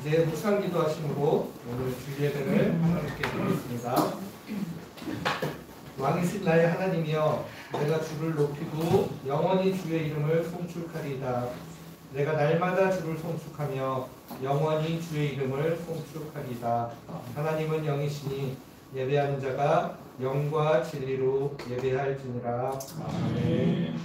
이제 묵상기도 하심으로 오늘 주예배를 하나님께 드리겠습니다. 왕이신 나의 하나님이여, 내가 주를 높이고 영원히 주의 이름을 송축하리이다. 내가 날마다 주를 송축하며 영원히 주의 이름을 송축하리이다. 하나님은 영이시니 예배하는 자가 영과 진리로 예배할지니라. 아멘.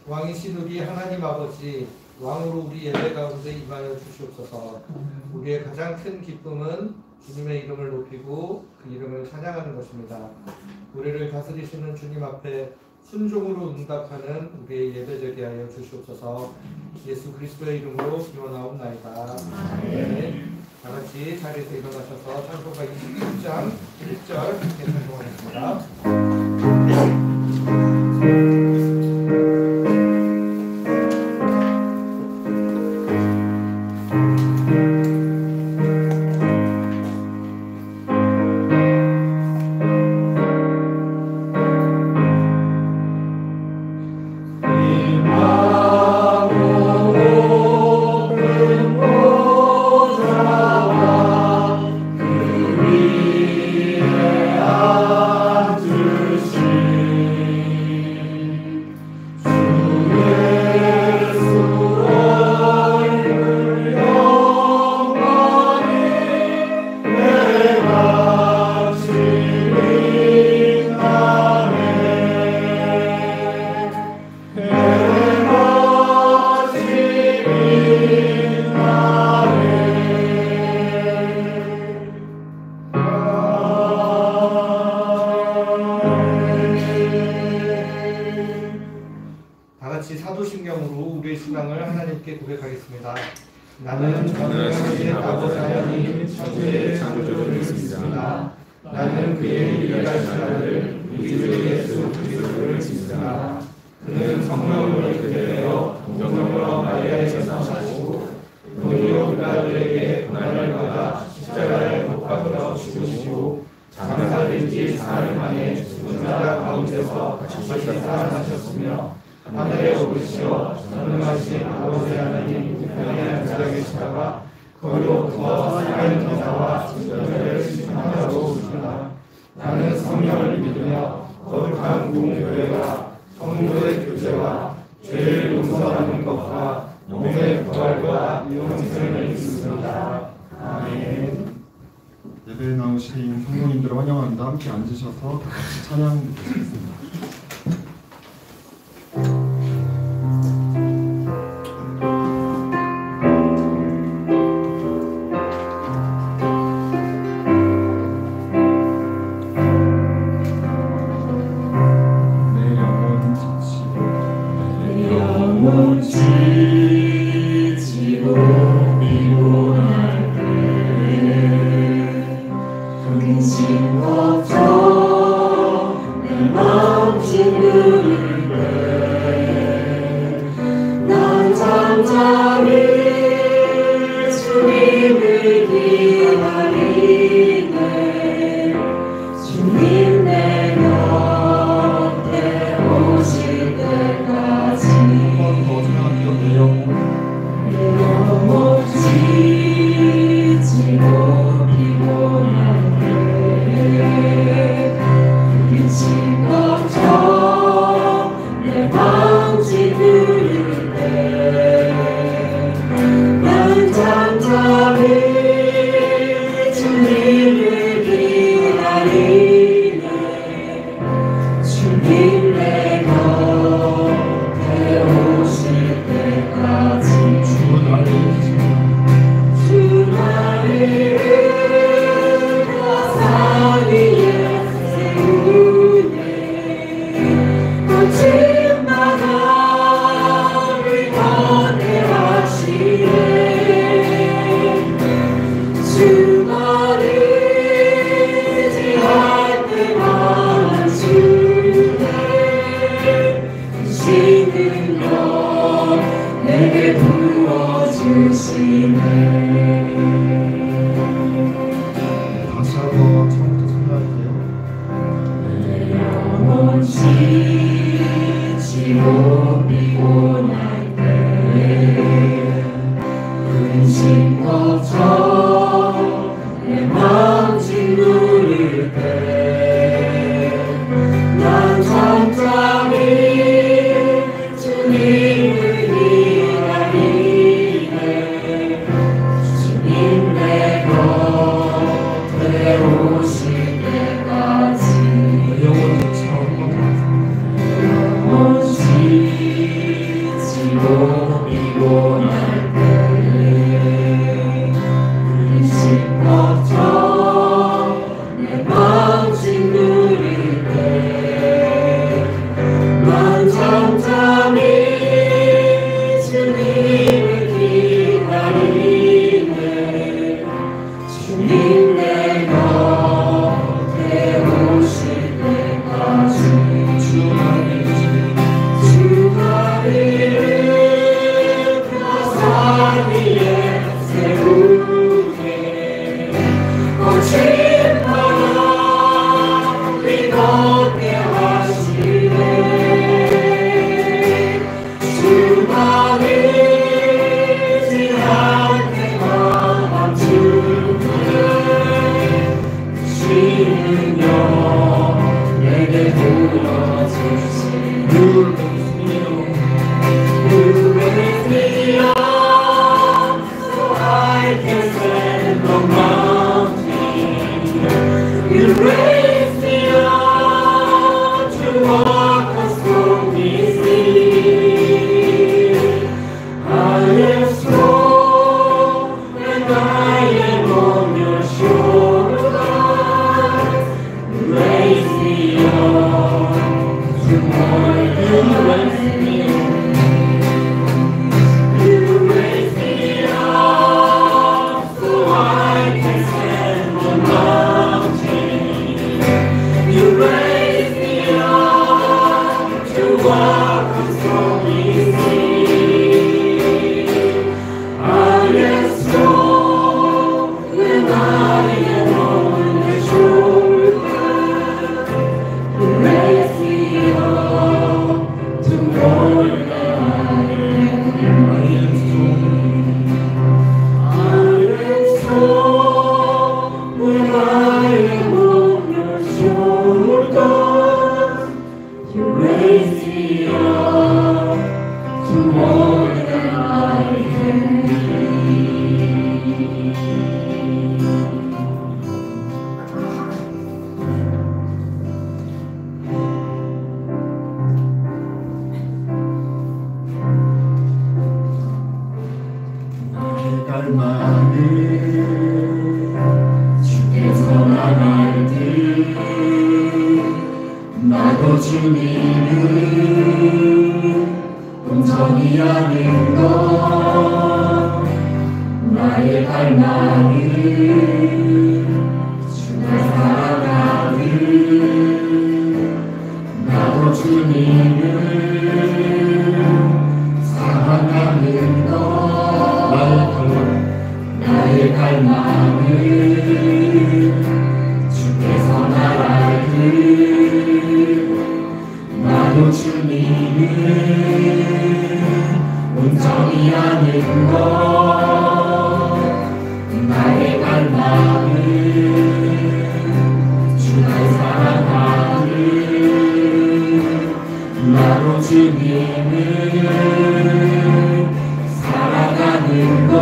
왕이신 우리 하나님 아버지, 왕으로 우리 예배 가운데 임하여 주시옵소서. 우리의 가장 큰 기쁨은 주님의 이름을 높이고 그 이름을 찬양하는 것입니다. 우리를 다스리시는 주님 앞에 순종으로 응답하는 우리의 예배 되게 하여 주시옵소서. 예수 그리스도의 이름으로 기원하옵나이다. 아멘. 다 같이 자리에서 일어나셔서 찬송가 26장 1절 함께 찬송하겠습니다. 사도신경으로 우리의 신앙을 하나님께 고백하겠습니다. 나는 전능하신 아버지 하나님 천지의 창조주를 믿습니다. 나는 그의 유일하신 아들 우리 주 예수 그리스도를 믿습니다. 그는 성령으로 잉태되어 동정녀 마리아에서 나시고 본디오 빌라도에게 고난을 받아 십자가에 못 박혀 죽으시고 장사된 지 사흘 만에 죽은 자 가운데서 다시 살아나셨으며 하늘에 오르시어 전능하신 아버지 하나님 우편에 앉아 계시다가 거기로부터 살아있는 자와 영생을 심판하러 오시리라. 나는 성령을 믿으며 거룩한 공교회와 성도의 교제와 죄를 용서하는 것과 몸의 부활과 영생을 믿습니다. 아멘. 예배에 나오신 성도님들을 환영합니다. 함께 앉으셔서 다 같이 찬양 드리겠습니다. 내게 부어주시네. 위에 세우게 거친 바람 위롭게 하시네 주만이 지나게 감추네 주는요 내게 불러주시네 You raise me up so I can stand on mountain. You raise me up to walk on stormy sea. I am strong and I am on your shoulders. You raise me up to more than you raise me up. 나도 주님은 온전히 아는 것 나의 갈망은 주가 사랑하는 나도 주님은 사랑하는 것 나의 갈망은 주께서 날 알듯 나도 주님은 온전히 아는 것 나의 갈망은 주를 사랑하는 나도 주님은 사랑하는 것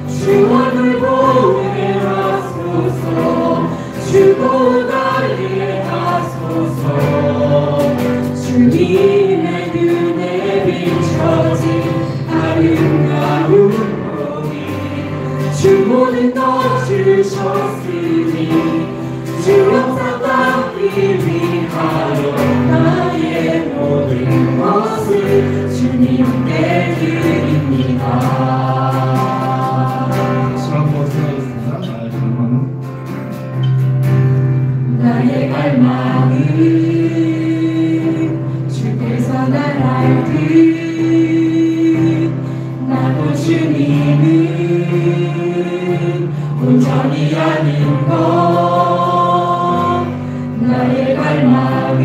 주 얼굴 보게 하소서 주보다 하소서 주님의 눈에 비춰진 아름다운 몸이 주 모든 것 주셨으니 주 영상 받기 위하여 나의 모든 것을 주님께 드립니다. 나의 갈망은 주께서 날 알듯 나도 주님은 온전히 아는 것 나의 갈망은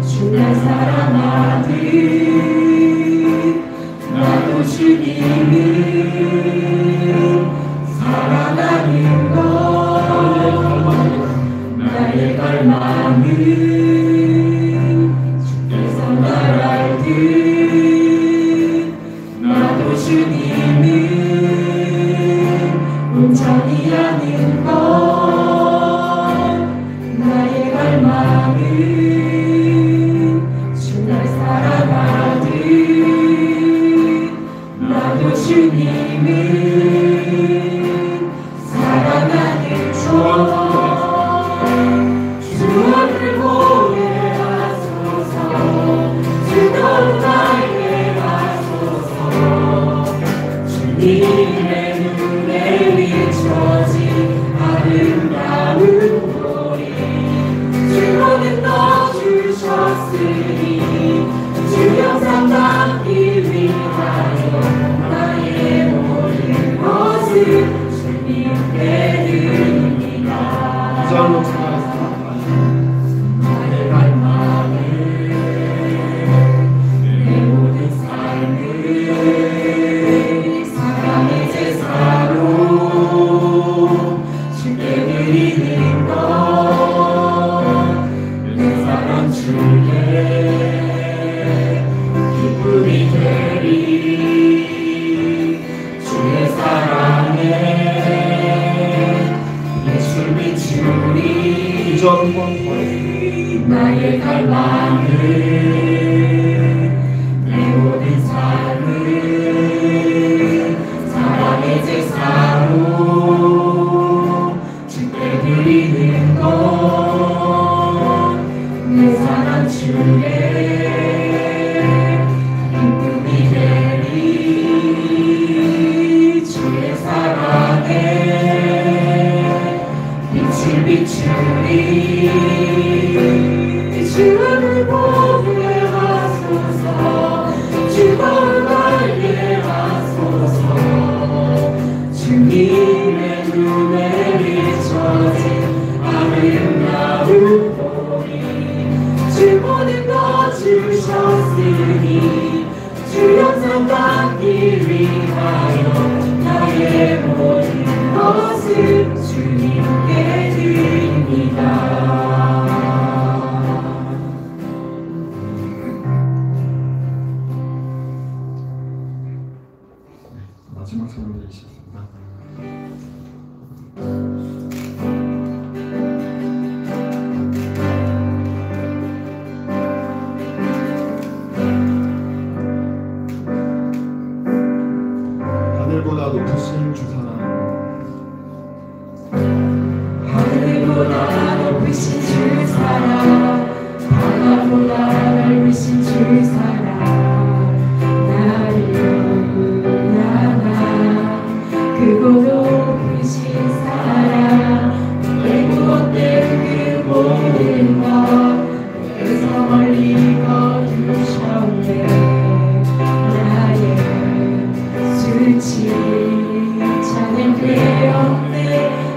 주를 사랑하듯 나도 주님은 사랑하는 것 나의 갈망은 주께서 날 알듯 나도 주님은 온전히 아는 것 나의 갈망은 주를 사랑하듯 나도 주님은 사랑하는 것 주를 보게 하소서 주도 나에게 하소서 주님의 눈에 비춰진 아름다운 보리 주로는 너 주셨으니 주 영상 받기 받기 위하여 나의 모든 것을 주님께 드립니다. 마지막 찬양드리겠습니다. 하늘보다 높으신 주 사랑, 하늘보다 높으신 주 사랑, 바다보다 넓으신 주 사랑, 나를 향한 크고 높으신 사랑, 내 구원된 그 모든 것 내게서 멀리 거두셨네. 나의 수치 찬양 되었네.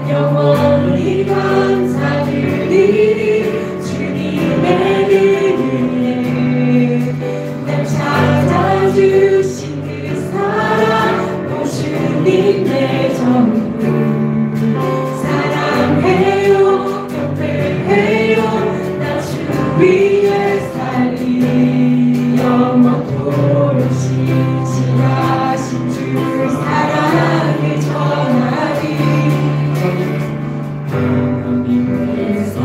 영원히 감사드리리. 주님의 은혜 날 찾아주신 그 사랑, 오 주님 내 전부 사랑해요. 경배해요. 나 주 위에 살리 영원토록 신실하신 주 사랑을 전하리. 하나님께서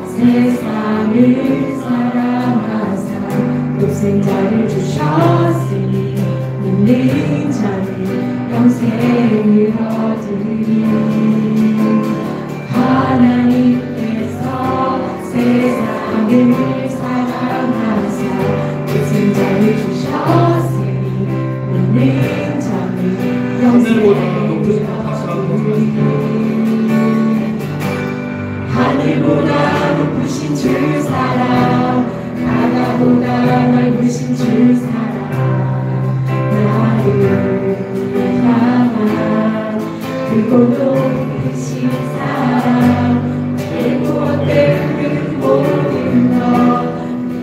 세상을 사랑하사 독생자를 주셨으니 믿는 자는 영생을 얻으리. 하나님께서 세상을 사랑하사 독생자를 주셨으니 믿는 자는 영생을 얻으리. 하늘보다 높으신 주 사랑, 바다보다 넓으신 주 사랑, 나를 향한 크고 높으신 사랑, 내 구원된 그 모든 것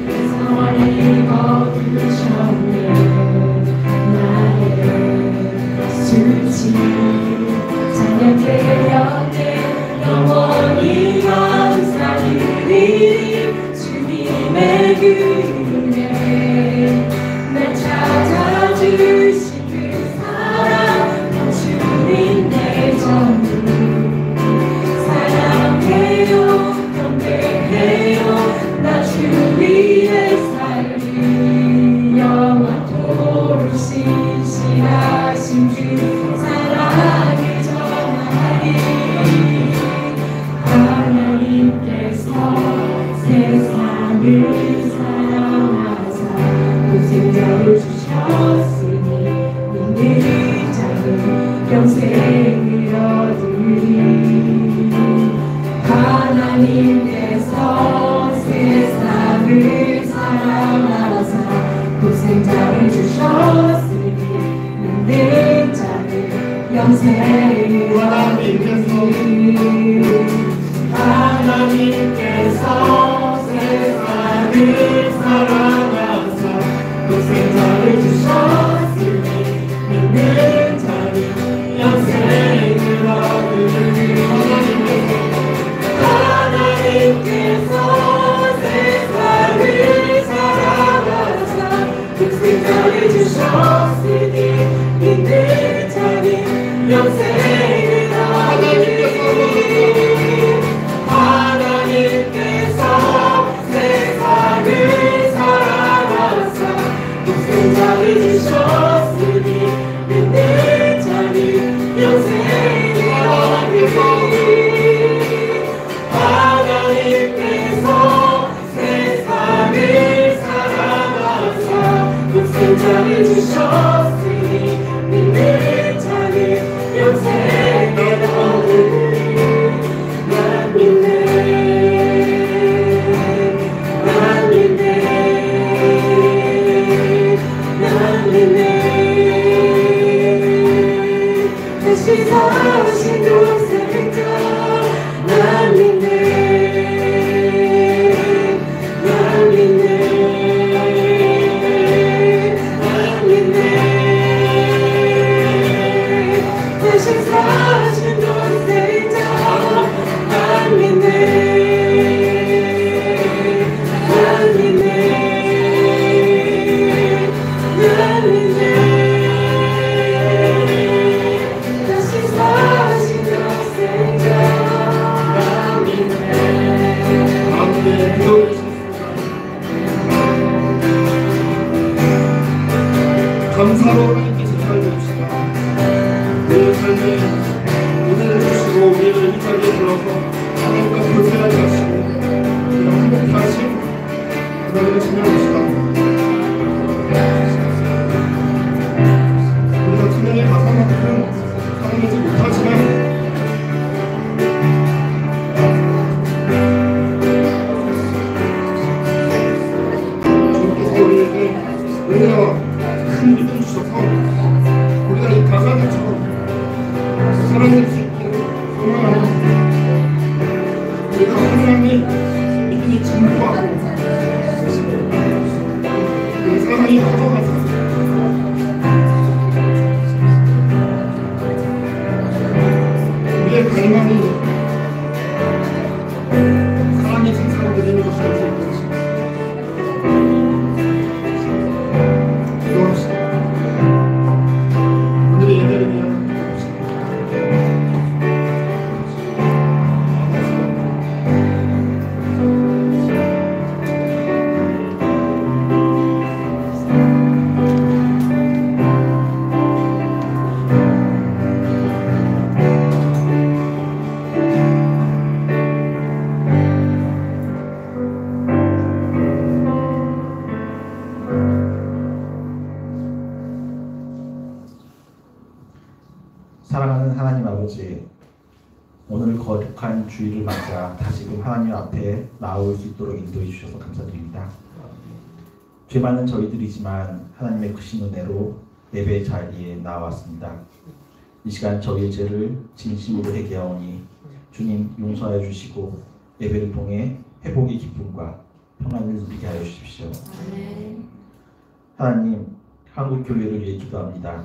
내게서 멀리 거두셨네. 나의 수치 찬양되었네. 영원히 감사드리리. 주님의 은혜 날 찾아주신 그 사랑, 주님 내 전부 사랑해요. 경배해요. 나 주 위에 살리 영원토록 신실하신 주 사랑을 전하리. 하나님께서 세상을 사랑하사 독생자를 주셨으니 믿는 자는 영생을 얻으리. 하나님께서 세상을 사랑하사 독생자를 주셨으니 믿는 자는 영생을 얻으리. 하나님께서 세상을 사랑하사 독생자를 주셨으니 믿는 자는 영생을 얻으리. 하나님께서 세상을 사랑하사 독생자를 주셨으니 믿는 자는 영생을 얻으리. 하나님께서 세상을 사랑하사 독생자를 주셨으니 믿는 자는 영생을 얻으리. 하나님께서 세상을 사랑하사 독생자를 주셨으니 믿는 자는 영생을 얻으리. 난 믿네, 난 믿네, 난 믿네. 다시 사신 독생자 난 믿네, 난 믿네, 난 믿네. 감사로 하나님께서 살려주시다. 내 삶에 은혜를 주시고 우리를 이 자리에 불러서 하나님과 교제하게 하시고 행복케 하시고 하나님을 찬양합시다. 우리가 찬양의 가사만큼 사랑하지 못하지만 주님께서 우리에게 은혜와 큰 믿음 주셔서 우리가 이 가사들처럼 사랑할 수 있기를 소망하는 우리가 하나님의 믿음이 진보하고 그 사랑이 커져가서 우리의 갈망이 사랑의 생사로 드리는 것이 될 수 있는 기도합시다. 오늘의 예배를 위한 사랑하는 하나님 아버지, 오늘 거룩한 주일을 맞아 다시금 하나님 앞에 나올 수 있도록 인도해 주셔서 감사드립니다. 죄 많은 저희들이지만 하나님의 크신 은혜로 예배 자리에 나왔습니다. 이 시간 저희의 죄를 진심으로 회개하오니 주님 용서하여 주시고 예배를 통해 회복의 기쁨과 평안을 누리게 하여 주십시오. 하나님, 한국교회를 위해 기도합니다.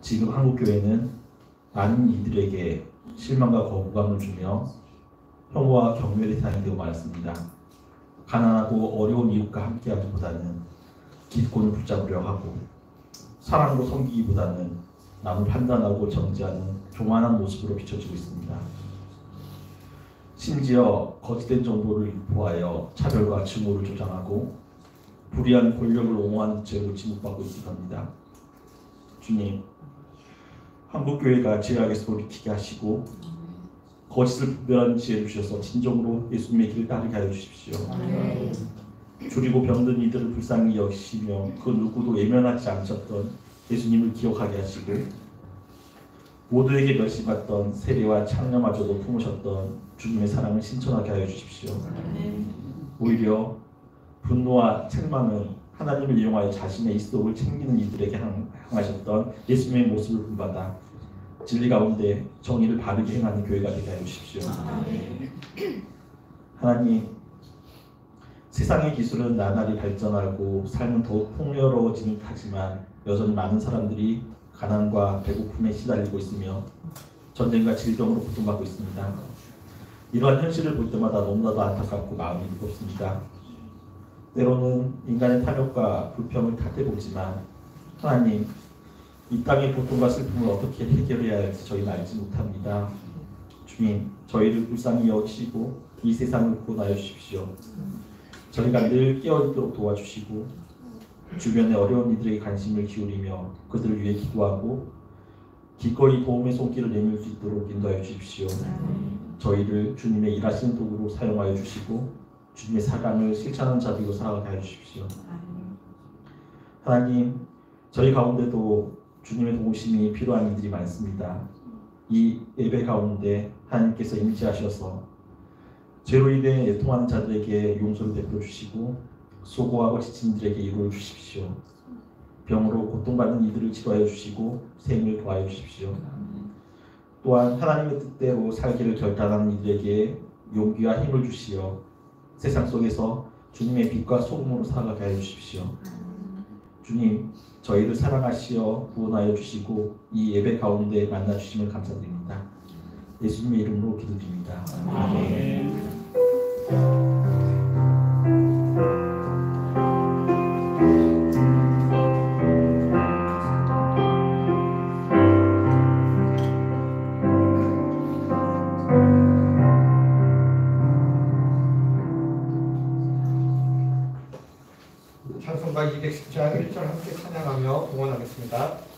지금 한국교회는 많은 이들에게 실망과 거부감을 주며 혐오와 경멸의 대상이 되고 말았습니다. 가난하고 어려운 이웃과 함께하기보다는 기득권을 붙잡으려 하고 사랑으로 섬기기보다는 남을 판단하고 정죄하는 교만한 모습으로 비춰지고 있습니다. 심지어 거짓된 정보를 유포하여 차별과 증오를 조장하고 불의한 권력을 옹호하는 죄로 지목받고 있기도 합니다. 주님, 한국교회가 죄악에서 돌이키게 하시고 거짓을 분별하는 지혜를 주셔서 진정으로 예수님의 길을 따르게 하여 주십시오. 줄이고 병든 이들을 불쌍히 여기시며 그 누구도 예면하지 않으셨던 예수님을 기억하게 하시고 모두에게 멸시받던 세례와 창녀마저도 품으셨던 주님의 사랑을 신천하게 하여 주십시오. 오히려 분노와 책망은 하나님을 이용하여 자신의 이스독을 챙기는 이들에게 향하셨던 예수님의 모습을 본받아 진리 가운데 정의를 바르게 행하는 교회가 되게 하여 주십시오. 하나님, 세상의 기술은 나날이 발전하고 삶은 더욱 풍요로워지는 듯하지만 여전히 많은 사람들이 가난과 배고픔에 시달리고 있으며 전쟁과 질병으로 고통받고 있습니다. 이러한 현실을 볼 때마다 너무나도 안타깝고 마음이 무겁습니다. 때로는 인간의 탐욕과 불평을 탓해보지만 하나님, 이 땅의 고통과 슬픔을 어떻게 해결해야 할지 저희는 알지 못합니다. 주님, 저희를 불쌍히 여기시고 이 세상을 구원하여 주십시오. 저희가 늘 깨어있도록 도와주시고 주변의 어려운 이들에게 관심을 기울이며 그들을 위해 기도하고 기꺼이 도움의 손길을 내밀 수 있도록 인도하여 주십시오. 저희를 주님의 일하시는 도구로 사용하여 주시고 주님의 사랑을 실천하는 자들로 살아가게 하여 주십시오. 하나님, 저희 가운데도 주님의 도우심이 필요한 이들이 많습니다. 이 예배 가운데 하나님께서 임재하셔서 죄로 인해 애통하는 자들에게 용서를 베풀어 주시고 수고하고 지친 이들에게 위로를 주십시오. 병으로 고통받는 이들을 치료하여 주시고 생을 도하여 주십시오. 또한 하나님의 뜻대로 살기를 결단하는 이들에게 용기와 힘을 주시어 세상 속에서 주님의 빛과 소금으로 살아가게 하여 주십시오. 주님, 저희를 사랑하시어 구원하여 주시고 이 예배 가운데 만나 주심을 감사드립니다. 예수님의 이름으로 기도드립니다. 아멘. 찬송가 210장 1절 함께 찬양하며 응원하겠습니다.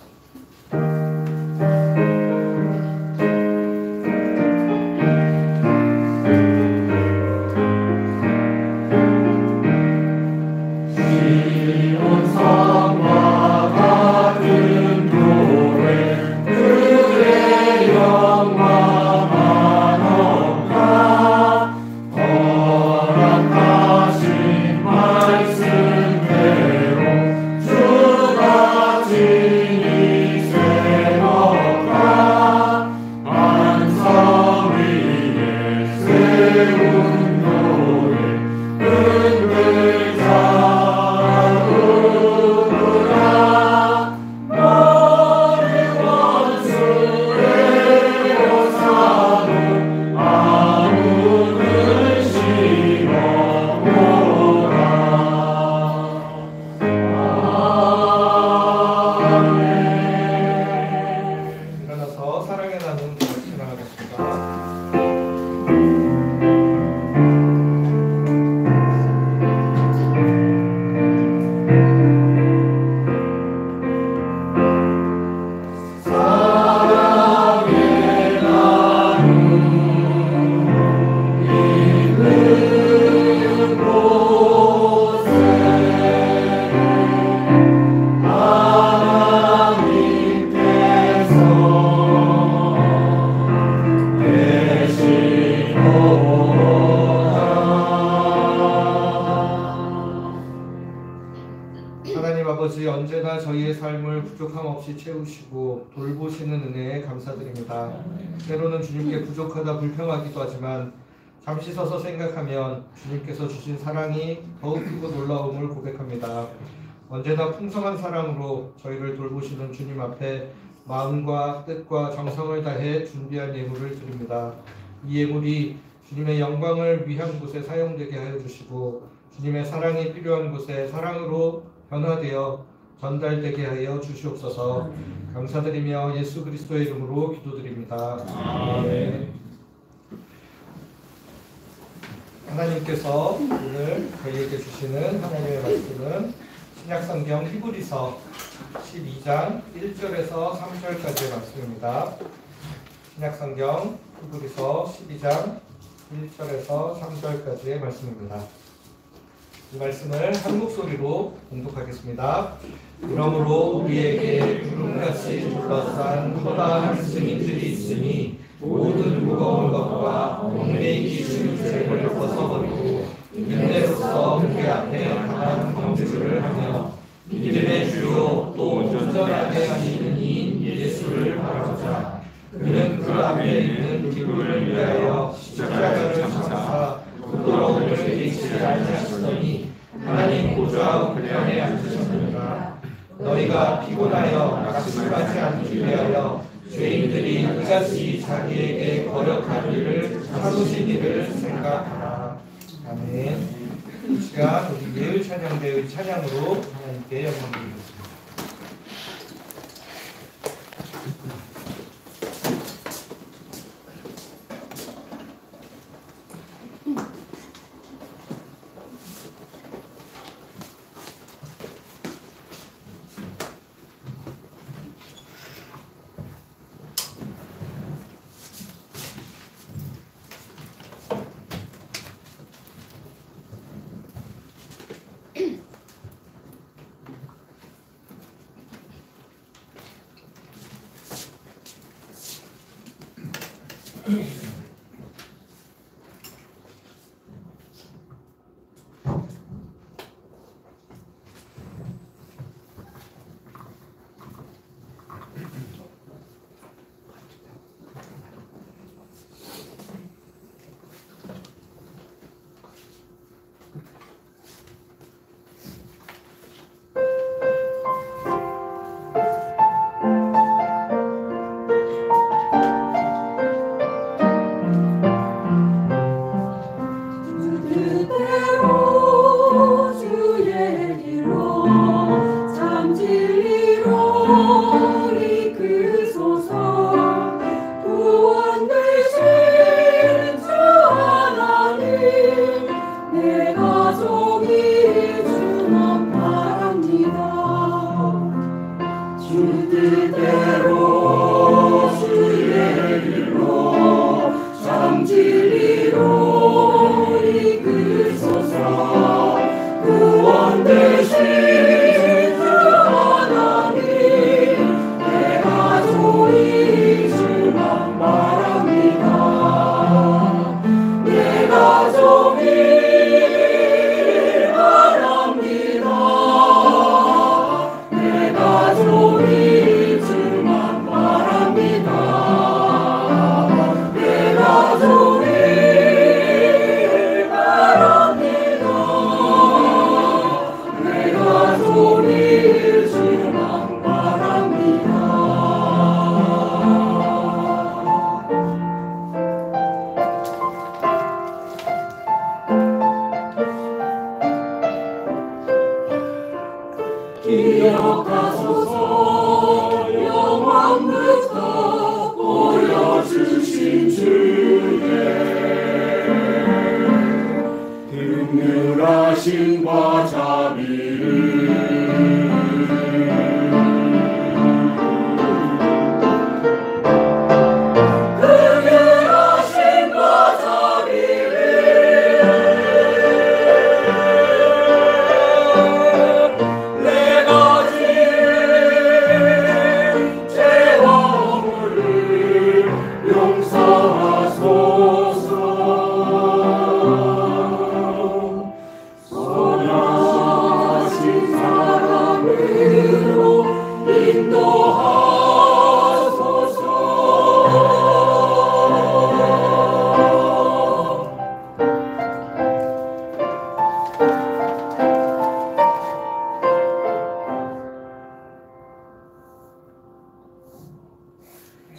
하나님 아버지, 언제나 저희의 삶을 부족함 없이 채우시고 돌보시는 은혜에 감사드립니다. 때로는 주님께 부족하다 불평하기도 하지만 잠시 서서 생각하면 주님께서 주신 사랑이 더욱 크고 놀라움을 고백합니다. 언제나 풍성한 사랑으로 저희를 돌보시는 주님 앞에 마음과 뜻과 정성을 다해 준비한 예물을 드립니다. 이 예물이 주님의 영광을 위한 곳에 사용되게 하여 주시고 주님의 사랑이 필요한 곳에 사랑으로 변화되어 전달되게 하여 주시옵소서. 감사드리며 예수 그리스도의 이름으로 기도드립니다. 아멘. 하나님께서 오늘 저희에게 주시는 하나님의 말씀은 신약성경 히브리서 12장 1절에서 3절까지의 말씀입니다. 신약성경 히브리서 12장 1절에서 3절까지의 말씀입니다. 이 말씀을 한 목소리로 봉독하겠습니다. 그러므로 우리에게 구름같이 둘러싼 커다란 승인들이 있으니 모든 무거운 것과 얽매이기 쉬운 죄를 벗어버리고 인내로서 그의 앞에 강한 경주를 하며 믿음의 주요 또 온전하게 하시는 이인 예수를 바라보자. 그는 그 앞에 있는 기쁨을 위하여 십자가를 참사 부끄러움을 개의치 아니하시더니 하나님 보좌 우편에 앉으셨느니라. 너희가 피곤하여 낙심하지 않기 위하여 죄인들이 그같이 자기에게 거역한 일을 참으신 일을 생각하라. 아멘. 이 시간 우리 예을 찬양대의 찬양으로 하나님께 영광 드리겠습니다. 주 뜻대로 주의 길로 참 진리로 이끄소서. 구원 되신 주 하나님 내가 조리 주만 바랍니다. 내가 조리 바랍니다. 내가 조리 주만 바랍니다. 내가 조리 바랍니다. 내가 조리 주만 바랍니다. 기억하소서. 영원부터 보여주신 주의 극률하심과 자비를 극률하심과 자비를 내가 지은 죄와 허물을 용서하소서. 선하신 사랑으로 인도하소서.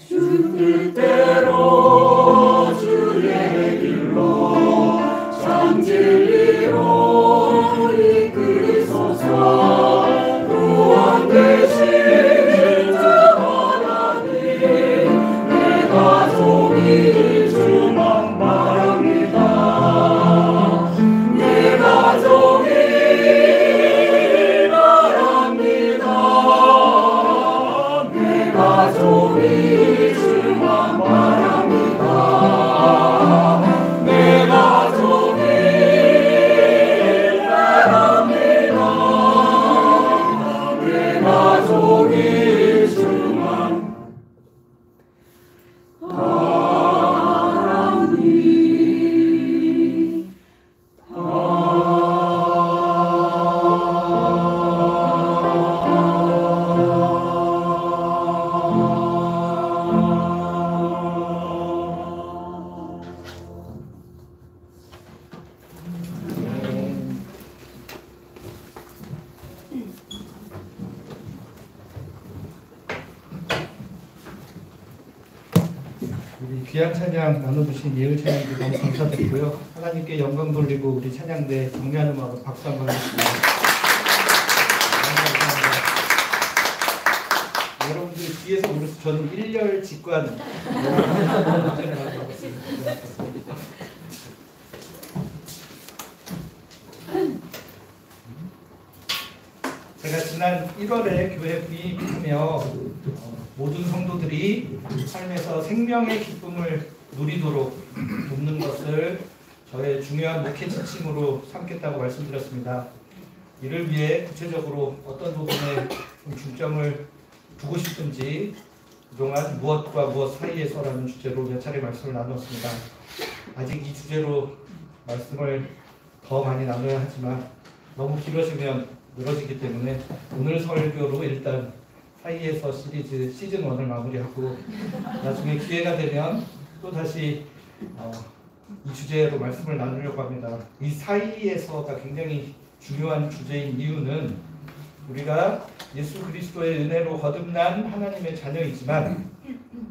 주 뜻대로 주의 길로 참 진리로 이끄소서. 구원 되신 주 하나님 내가 종일 주만 바랍니다. 내가 종일 바랍니다. 내가 종일 주만 바랍니다. 내가 종일 바랍니다. 내가 종일 주만 우리 귀한 찬양 나눠주신 예을 찬양도 너무 감사드리고요. 하나님께 영광 돌리고 우리 찬양대 정리하는 마음으로 박수 한번 하겠습니다. 감사합니다. 여러분들 뒤에서 오면서 저는 1열 직관 제가 지난 1월에 교회 부임하며 모든 성도들이 삶에서 생명의 기쁨을 누리도록 돕는 것을 저의 중요한 목회 지침으로 삼겠다고 말씀드렸습니다. 이를 위해 구체적으로 어떤 부분에 좀 중점을 두고 싶은지 그동안 무엇과 무엇 사이에서라는 주제로 몇 차례 말씀을 나눴습니다. 아직 이 주제로 말씀을 더 많이 나눠야 하지만 너무 길어지면 늘어지기 때문에 오늘 설교로 일단 사이에서 시리즈 시즌 1을 마무리하고 나중에 기회가 되면 또 다시 이 주제로 말씀을 나누려고 합니다. 이 사이에서가 굉장히 중요한 주제인 이유는 우리가 예수 그리스도의 은혜로 거듭난 하나님의 자녀이지만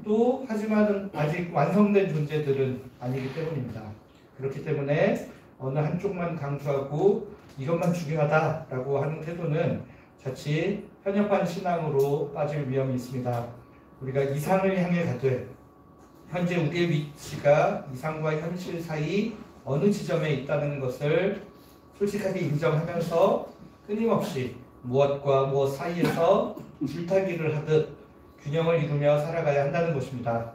또 하지만 아직 완성된 존재들은 아니기 때문입니다. 그렇기 때문에 어느 한쪽만 강조하고 이것만 중요하다라고 하는 태도는 자칫 편협한 신앙으로 빠질 위험이 있습니다. 우리가 이상을 향해 가되 현재 우리의 위치가 이상과 현실 사이 어느 지점에 있다는 것을 솔직하게 인정하면서 끊임없이 무엇과 무엇 사이에서 줄타기를 하듯 균형을 이루며 살아가야 한다는 것입니다.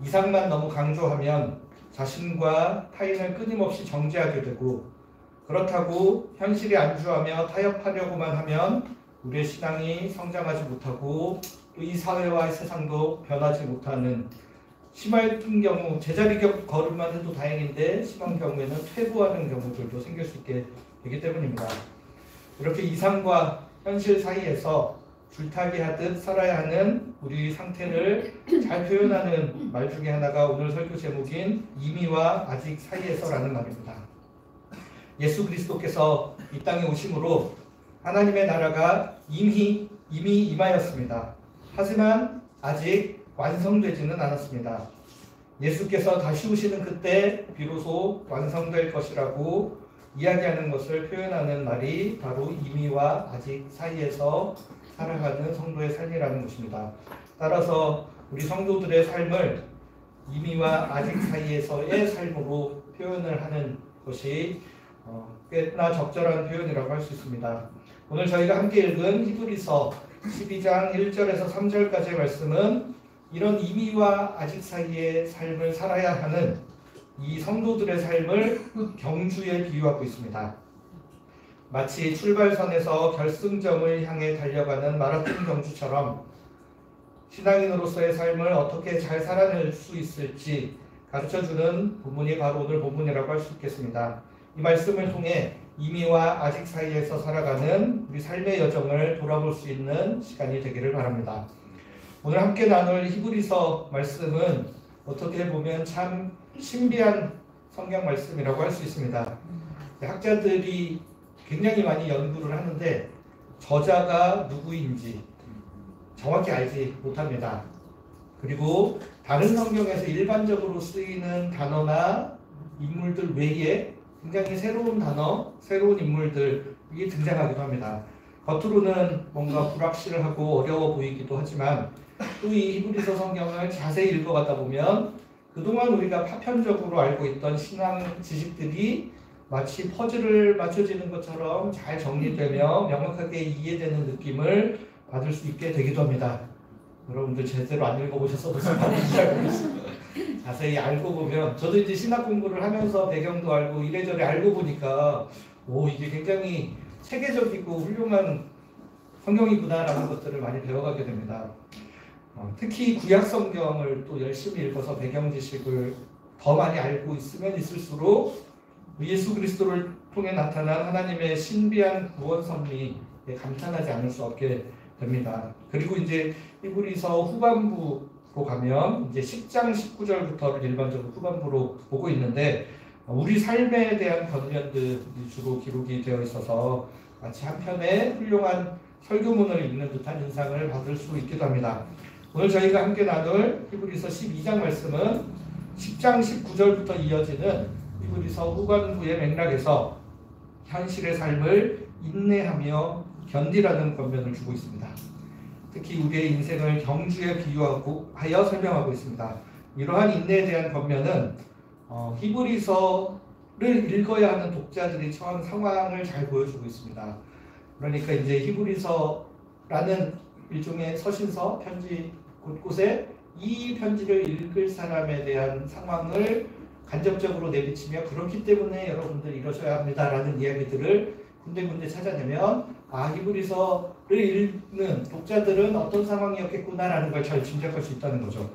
이상만 너무 강조하면 자신과 타인을 끊임없이 정죄하게 되고, 그렇다고 현실에 안주하며 타협하려고만 하면 우리의 신앙이 성장하지 못하고 또 이 사회와 세상도 변하지 못하는, 심할 경우 제자리 걸음만 해도 다행인데 심한 경우에는 퇴보하는 경우들도 생길 수 있게 되기 때문입니다. 이렇게 이상과 현실 사이에서 줄타기 하듯 살아야 하는 우리 상태를 잘 표현하는 말 중에 하나가 오늘 설교 제목인 이미와 아직 사이에서라는 말입니다. 예수 그리스도께서 이 땅에 오심으로 하나님의 나라가 이미 임하였습니다. 하지만 아직 완성되지는 않았습니다. 예수께서 다시 오시는 그때 비로소 완성될 것이라고 이야기하는 것을 표현하는 말이 바로 이미와 아직 사이에서 살아가는 성도의 삶이라는 것입니다. 따라서 우리 성도들의 삶을 이미와 아직 사이에서의 삶으로 표현을 하는 것이 꽤나 적절한 표현이라고 할 수 있습니다. 오늘 저희가 함께 읽은 히브리서 12장 1절에서 3절까지의 말씀은 이런 이미와 아직 사이의 삶을 살아야 하는 이 성도들의 삶을 경주에 비유하고 있습니다. 마치 출발선에서 결승점을 향해 달려가는 마라톤 경주처럼 신앙인으로서의 삶을 어떻게 잘 살아낼 수 있을지 가르쳐주는 본문이 바로 오늘 본문이라고 할 수 있겠습니다. 이 말씀을 통해 이미와 아직 사이에서 살아가는 우리 삶의 여정을 돌아볼 수 있는 시간이 되기를 바랍니다. 오늘 함께 나눌 히브리서 말씀은 어떻게 보면 참 신비한 성경 말씀이라고 할 수 있습니다. 학자들이 굉장히 많이 연구를 하는데 저자가 누구인지 정확히 알지 못합니다. 그리고 다른 성경에서 일반적으로 쓰이는 단어나 인물들 외에 굉장히 새로운 단어, 새로운 인물들이 등장하기도 합니다. 겉으로는 뭔가 불확실하고 어려워 보이기도 하지만 또 이 히브리서 성경을 자세히 읽어가다 보면 그동안 우리가 파편적으로 알고 있던 신앙 지식들이 마치 퍼즐을 맞춰지는 것처럼 잘 정리되며 명확하게 이해되는 느낌을 받을 수 있게 되기도 합니다. 여러분들 제대로 안 읽어보셔서 무슨 말인지 잘 모르겠습니다. 자세히 알고 보면, 저도 이제 신학 공부를 하면서 배경도 알고 이래저래 알고 보니까 이게 굉장히 체계적이고 훌륭한 성경이구나라는 것들을 많이 배워가게 됩니다. 특히 구약 성경을 또 열심히 읽어서 배경 지식을 더 많이 알고 있으면 있을수록 예수 그리스도를 통해 나타난 하나님의 신비한 구원 섭리에 감탄하지 않을 수 없게 됩니다. 그리고 이제 히브리서 후반부로 가면 이제 10장 19절부터를 일반적으로 후반부로 보고 있는데 우리 삶에 대한 권면들이 주로 기록이 되어 있어서 마치 한편의 훌륭한 설교문을 읽는 듯한 인상을 받을 수 있기도 합니다. 오늘 저희가 함께 나눌 히브리서 12장 말씀은 10장 19절부터 이어지는 히브리서 후반부의 맥락에서 현실의 삶을 인내하며 견디라는 권면을 주고 있습니다. 특히 우리의 인생을 경주에 비유하여 설명하고 있습니다. 이러한 인내에 대한 권면은 히브리서를 읽어야 하는 독자들이 처한 상황을 잘 보여주고 있습니다. 그러니까 이제 히브리서라는 일종의 서신서, 편지 곳곳에 이 편지를 읽을 사람에 대한 상황을 간접적으로 내비치며 그렇기 때문에 여러분들 이러셔야 합니다라는 이야기들을 군데군데 찾아내면 히브리서를 읽는 독자들은 어떤 상황이었겠구나라는 걸 잘 짐작할 수 있다는 거죠.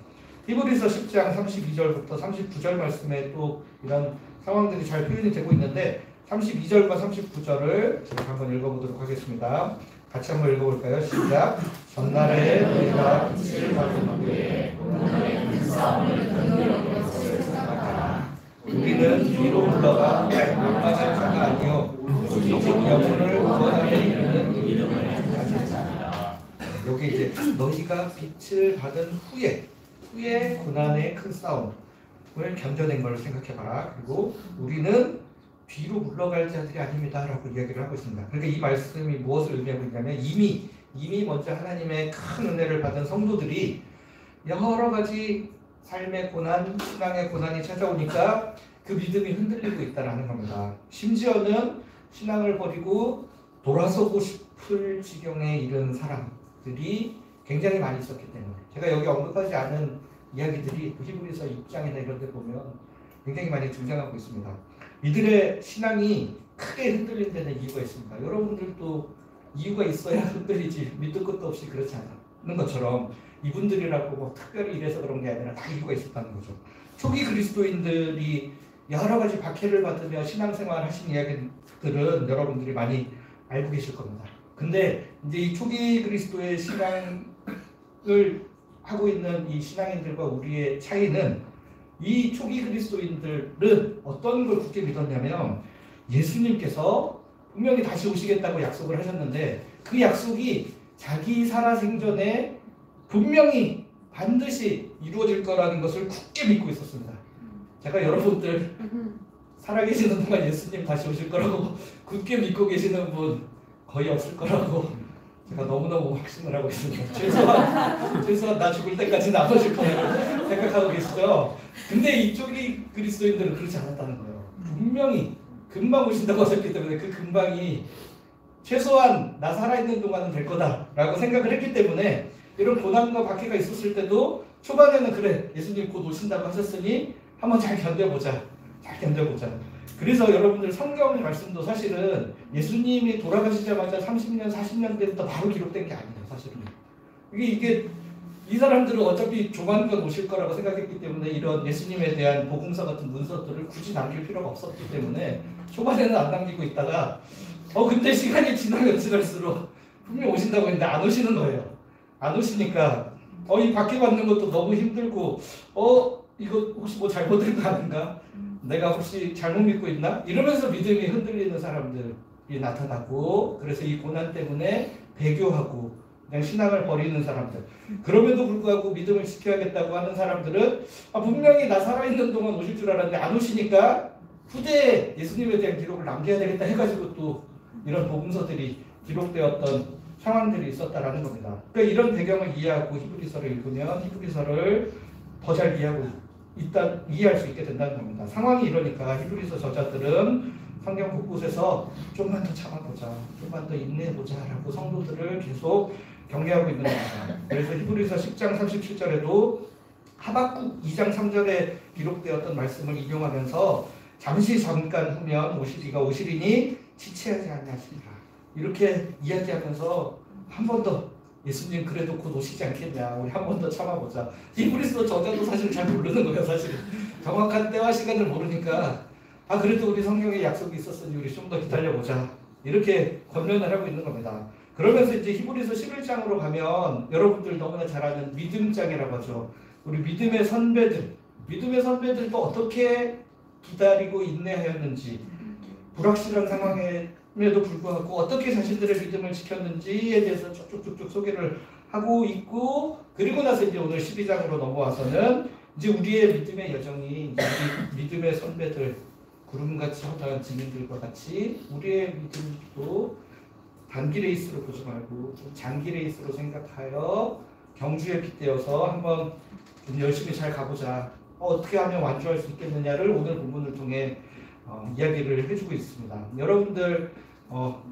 히브리서 10장 32절부터 39절 말씀에 또 이런 상황들이 잘 표현이 되고 있는데 32절과 39절을 제가 한번 읽어보도록 하겠습니다. 같이 한번 읽어볼까요? 시작. 전날에 너희가 빛을 받은 후에 오늘의 큰 싸움을 견디려고 것을 생각하라. 우리는 뒤로 물러가 망망할 자가 아니요 오직 영혼을 구원하에 이르는 이름을 가졌습니다. 여기 이제 너희가 빛을 받은 후에 고난의 큰 싸움을 견뎌낸 걸 생각해봐라. 그리고 우리는 뒤로 물러갈 자들이 아닙니다 라고 이야기를 하고 있습니다. 그러니까 이 말씀이 무엇을 의미하고 있냐면 이미 먼저 하나님의 큰 은혜를 받은 성도들이 여러 가지 삶의 고난, 신앙의 고난이 찾아오니까 그 믿음이 흔들리고 있다는 겁니다. 심지어는 신앙을 버리고 돌아서고 싶을 지경에 이른 사람들이 이야기들이 굉장히 많이 있었기 때문에 제가 여기 언급하지 않은 이야기들이 히브리서 6장이나 이런 데 보면 굉장히 많이 등장하고 있습니다. 이들의 신앙이 크게 흔들린 데는 이유가 있습니다. 여러분들도 이유가 있어야 흔들리지 밑도 끝도 없이 그렇지 않는 것처럼 이분들이라고 뭐 특별히 이래서 그런 게 아니라 다 이유가 있었다는 거죠. 초기 그리스도인들이 여러 가지 박해를 받으며 신앙생활 하신 이야기들은 여러분들이 많이 알고 계실 겁니다. 근데 이제 이 초기 그리스도의 신앙을 하고 있는 이 신앙인들과 우리의 차이는 이 초기 그리스도인들은 어떤 걸 굳게 믿었냐면 예수님께서 분명히 다시 오시겠다고 약속을 하셨는데 그 약속이 자기 살아생전에 분명히 반드시 이루어질 거라는 것을 굳게 믿고 있었습니다. 제가 여러분들 살아계시는 동안 예수님 다시 오실 거라고 굳게 믿고 계시는 분 거의 없을 거라고 제가 너무너무 확신을 하고 있습니다. 최소한 나 죽을 때까지 남아줄 거라고 생각하고 계시죠. 근데 이쪽이 그리스도인들은 그렇지 않았다는 거예요. 분명히 금방 오신다고 하셨기 때문에 그 금방이 최소한 나 살아있는 동안은 될 거다라고 생각을 했기 때문에 이런 고난과 박해가 있었을 때도 초반에는 그래 예수님 곧 오신다고 하셨으니 한번 잘 견뎌보자. 그래서 여러분들 성경 말씀도 사실은 예수님이 돌아가시자마자 30년 40년 때부터 바로 기록된 게 아니에요. 사실은 이게 이 사람들은 어차피 조만간 오실 거라고 생각했기 때문에 이런 예수님에 대한 복음서 같은 문서들을 굳이 남길 필요가 없었기 때문에 초반에는 안 남기고 있다가 근데 시간이 지나면 지날수록 분명히 오신다고 했는데 안 오시는 거예요. 안 오시니까 이 박해받는 것도 너무 힘들고 이거 혹시 뭐 잘못된 거 아닌가? 내가 혹시 잘못 믿고 있나? 이러면서 믿음이 흔들리는 사람들이 나타나고 그래서 이 고난 때문에 배교하고 그냥 신앙을 버리는 사람들 그럼에도 불구하고 믿음을 지켜야겠다고 하는 사람들은 분명히 나 살아있는 동안 오실 줄 알았는데 안 오시니까 후대에 예수님에 대한 기록을 남겨야 되겠다 해가지고 또 이런 복음서들이 기록되었던 상황들이 있었다라는 겁니다. 그러니까 이런 배경을 이해하고 히브리서를 읽으면 히브리서를 더 잘 이해할 수 있게 된다는 겁니다. 상황이 이러니까 히브리서 저자들은 성경 곳곳에서 좀만 더 참아보자, 좀만 더 인내해보자 라고 성도들을 계속 격려하고 있는 겁니다. 그래서 히브리서 10장 37절에도 하박국 2장 3절에 기록되었던 말씀을 인용하면서 잠깐 후면 오시리가 오시리니 지체하지 아니하시리라 이렇게 이야기하면서 한 번 더 예수님 그래도 곧 오시지 않겠냐 우리 한 번 더 참아보자. 히브리서 저자도 사실 잘 모르는 거예요. 사실 정확한 때와 시간을 모르니까 그래도 우리 성경에 약속이 있었으니 우리 좀 더 기다려보자 이렇게 권면을 하고 있는 겁니다. 그러면서 이제 히브리서 11장으로 가면 여러분들 너무나 잘 아는 믿음장이라고 하죠. 우리 믿음의 선배들도 어떻게 기다리고 인내하였는지 불확실한 상황에도 불구하고 어떻게 자신들의 믿음을 지켰는지에 대해서 쭉쭉쭉 소개를 하고 있고 그리고 나서 이제 오늘 12장으로 넘어와서는 이제 우리의 믿음의 여정이 우리 믿음의 선배들 구름같이 허다한 증인들과 같이 우리의 믿음도 단기 레이스로 보지 말고 장기 레이스로 생각하여 경주에 빗대어서 한번 좀 열심히 잘 가보자. 어떻게 하면 완주할 수 있겠느냐를 오늘 본문을 통해 이야기를 해주고 있습니다. 여러분들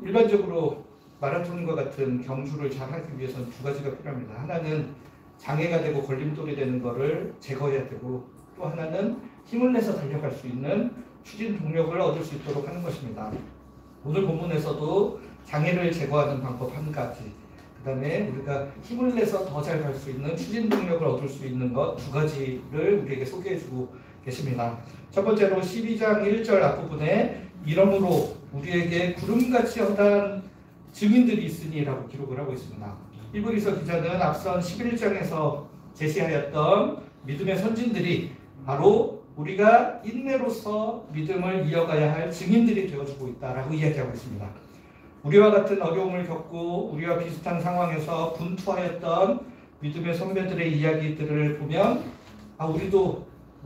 일반적으로 마라톤과 같은 경주를 잘 하기 위해서는 두 가지가 필요합니다. 하나는 장애가 되고 걸림돌이 되는 것을 제거해야 되고 또 하나는 힘을 내서 달려갈 수 있는 추진 동력을 얻을 수 있도록 하는 것입니다. 오늘 본문에서도 장애를 제거하는 방법 한 가지, 그 다음에 우리가 힘을 내서 더 잘 갈 수 있는 추진 동력을 얻을 수 있는 것 두 가지를 우리에게 소개해주고 계십니다. 첫 번째로 12장 1절 앞부분에 이러므로 우리에게 구름같이 허다한 증인들이 있으니 라고 기록을 하고 있습니다. 히브리서 기자는 앞선 11장에서 제시하였던 믿음의 선진들이 바로 우리가 인내로서 믿음을 이어가야 할 증인들이 되어주고 있다라고 이야기하고 있습니다. 우리와 같은 어려움을 겪고 우리와 비슷한 상황에서 분투하였던 믿음의 선배들의 이야기들을 보면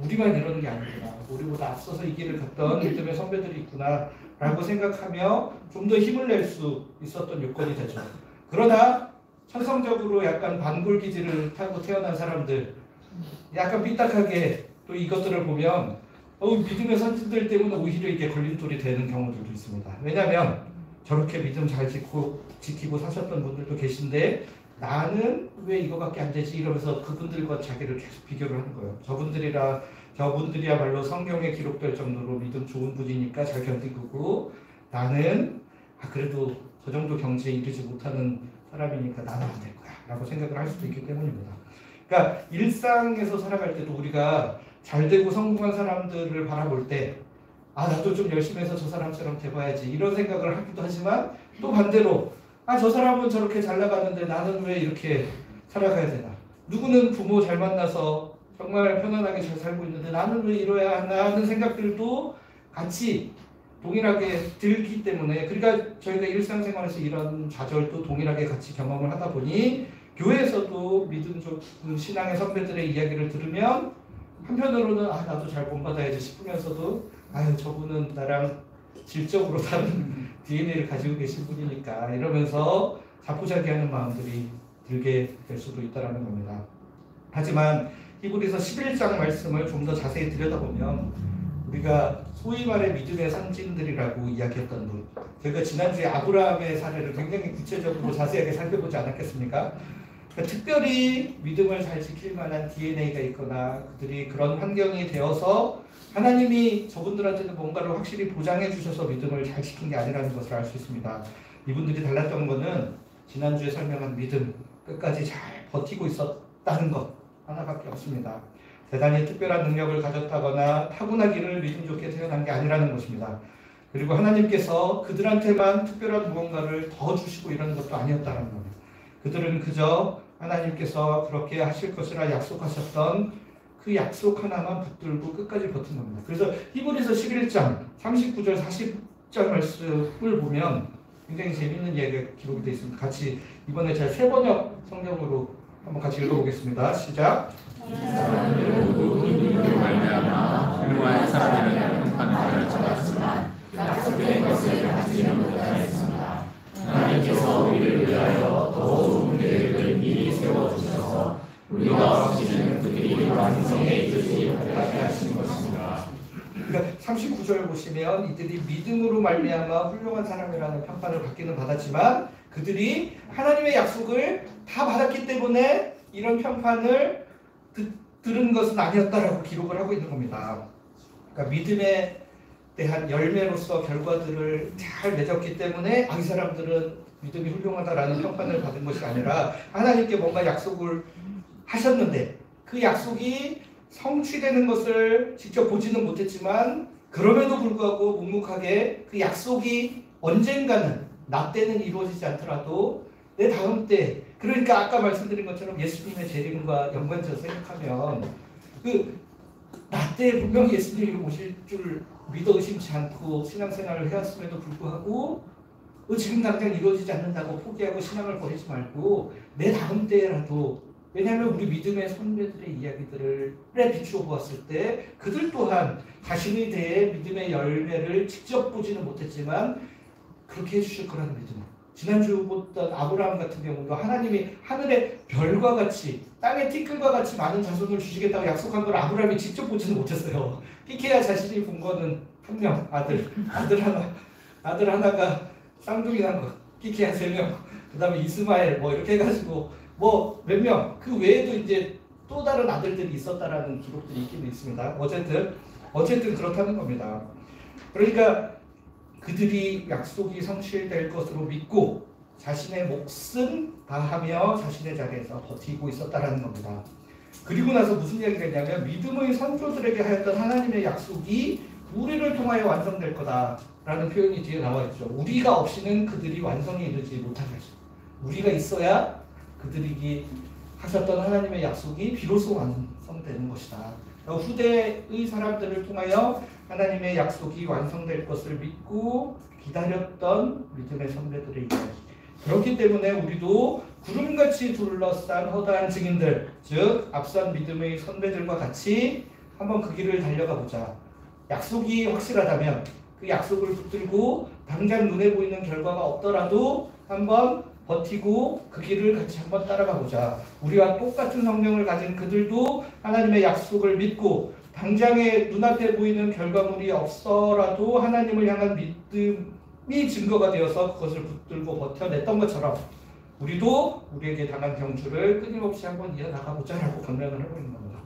우리만 이러는 게 아니구나. 우리보다 앞서서 이 길을 갔던 믿음의 선배들이 있구나 라고 생각하며 좀 더 힘을 낼 수 있었던 요건이 되죠. 그러나 천성적으로 약간 반골기질을 타고 태어난 사람들 약간 삐딱하게 또 이것들을 보면 믿음의 선진들 때문에 오히려 이게 걸림돌이 되는 경우들도 있습니다. 왜냐하면 저렇게 믿음 잘 지키고 사셨던 분들도 계신데 나는 왜 이거밖에 안 되지? 이러면서 그분들과 자기를 계속 비교를 하는 거예요. 저분들이야말로 성경에 기록될 정도로 믿음 좋은 분이니까 잘 견디고 나는 그래도 저 정도 경지에 이르지 못하는 사람이니까 나는 안 될 거야 라고 생각을 할 수도 있기 때문입니다. 그러니까 일상에서 살아갈 때도 우리가 잘되고 성공한 사람들을 바라볼 때 나도 좀 열심히 해서 저 사람처럼 돼봐야지 이런 생각을 하기도 하지만 또 반대로 저 사람은 저렇게 잘 나가는데 나는 왜 이렇게 살아가야 되나? 누구는 부모 잘 만나서 정말 편안하게 잘 살고 있는데 나는 왜 이러야 하나 하는 생각들도 같이 동일하게 들기 때문에, 그러니까 저희가 일상생활에서 이런 좌절도 동일하게 같이 경험을 하다 보니 교회에서도 믿음 좋은 신앙의 선배들의 이야기를 들으면 한편으로는 나도 잘 본받아야지 싶으면서도 저분은 나랑 질적으로 다른 DNA를 가지고 계신 분이니까 이러면서 자포자기하는 마음들이 들게 될 수도 있다는 겁니다. 하지만 히브리서 11장 말씀을 좀 더 자세히 들여다보면 우리가 소위 말해 믿음의 선진들이라고 이야기했던 분, 저희가 지난주에 아브라함의 사례를 굉장히 구체적으로 자세하게 살펴보지 않았겠습니까? 그러니까 특별히 믿음을 잘 지킬 만한 DNA가 있거나 그들이 그런 환경이 되어서 하나님이 저분들한테도 뭔가를 확실히 보장해 주셔서 믿음을 잘 지킨 게 아니라는 것을 알 수 있습니다. 이분들이 달랐던 것은 지난주에 설명한 믿음, 끝까지 잘 버티고 있었다는 것 하나밖에 없습니다. 대단히 특별한 능력을 가졌다거나 타고나기를 믿음 좋게 태어난 게 아니라는 것입니다. 그리고 하나님께서 그들한테만 특별한 무언가를 더 주시고 이런 것도 아니었다는 겁니다. 그들은 그저 하나님께서 그렇게 하실 것이라 약속하셨던 그 약속 하나만 붙들고 끝까지 버틴 겁니다. 그래서 히브리서 11장 39절 40절 말씀을 보면 굉장히 재미있는 이야기가 기록이 되어 있습니다. 같이 이번에 제가 새번역 성경으로 한번 같이 읽어보겠습니다. 시작. 훌륭한 사람이라는 평판을 가르쳐봤지만 약속된 것을 받지는 못하였습니다. 하나님께서 우리를 위하여 더 좋은 계획을 미리 세워주셔서 우리가 없이는 그들이 완성에 이르지 못하게 하신 것입니다. 그러니까 39절 보시면 이들이 믿음으로 말미암아 훌륭한 사람이라는 평판을 받기는 받았지만 그들이 하나님의 약속을 다 받았기 때문에 이런 평판을 들은 것은 아니었다라고 기록을 하고 있는 겁니다. 그러니까 믿음에 대한 열매로서 결과들을 잘 맺었기 때문에 이 사람들은 믿음이 훌륭하다라는 평판을 받은 것이 아니라 하나님께 뭔가 약속을 하셨는데 그 약속이 성취되는 것을 직접 보지는 못했지만 그럼에도 불구하고 묵묵하게 그 약속이 언젠가는 나 때는 이루어지지 않더라도 내 다음 때, 그러니까 아까 말씀드린 것처럼 예수님의 재림과 연관지어서 생각하면 나 때 분명히 예수님이 오실 줄 믿어 의심치 않고 신앙생활을 해왔음에도 불구하고 지금 당장 이루어지지 않는다고 포기하고 신앙을 버리지 말고 내 다음 때라도, 왜냐하면 우리 믿음의 선배들의 이야기들에 비추어 보았을 때 그들 또한 자신에 대해 믿음의 열매를 직접 보지는 못했지만 그렇게 해주실 거라는 믿음. 지난주 보던 아브라함 같은 경우도 하나님이 하늘의 별과 같이 땅의 티끌과 같이 많은 자손을 주시겠다고 약속한 걸 아브라함이 직접 보지는 못했어요. 끼케야 자신이 본 거는 한 명, 아들 하나가 쌍둥이 난 거, 끼케야 3명, 그 다음에 이스마엘 이렇게 해가지고 몇 명, 그 외에도 이제 또 다른 아들들이 있었다라는 기록들이 있긴 있습니다. 어쨌든 그렇다는 겁니다. 그러니까 그들이 약속이 성취될 것으로 믿고 자신의 몫은 다하며 자신의 자리에서 버티고 있었다라는 겁니다. 그리고 나서 무슨 이야기가 있냐면 믿음의 선조들에게 하였던 하나님의 약속이 우리를 통하여 완성될 거다라는 표현이 뒤에 나와 있죠. 우리가 없이는 그들이 완성에 이르지 못하게 하죠. 우리가 있어야 그들이 하셨던 하나님의 약속이 비로소 완성되는 것이다. 후대의 사람들을 통하여 하나님의 약속이 완성될 것을 믿고 기다렸던 믿음의 선배들의 이야기. 그렇기 때문에 우리도 구름같이 둘러싼 허다한 증인들, 즉 앞선 믿음의 선배들과 같이 한번 그 길을 달려가 보자. 약속이 확실하다면 그 약속을 붙들고 당장 눈에 보이는 결과가 없더라도 한번 버티고 그 길을 같이 한번 따라가 보자. 우리와 똑같은 성령을 가진 그들도 하나님의 약속을 믿고 당장에 눈앞에 보이는 결과물이 없어라도 하나님을 향한 믿음이 증거가 되어서 그것을 붙들고 버텨냈던 것처럼 우리도 우리에게 당한 경주를 끊임없이 한번 이어나가보자라고 강령을 하고 있는 겁니다.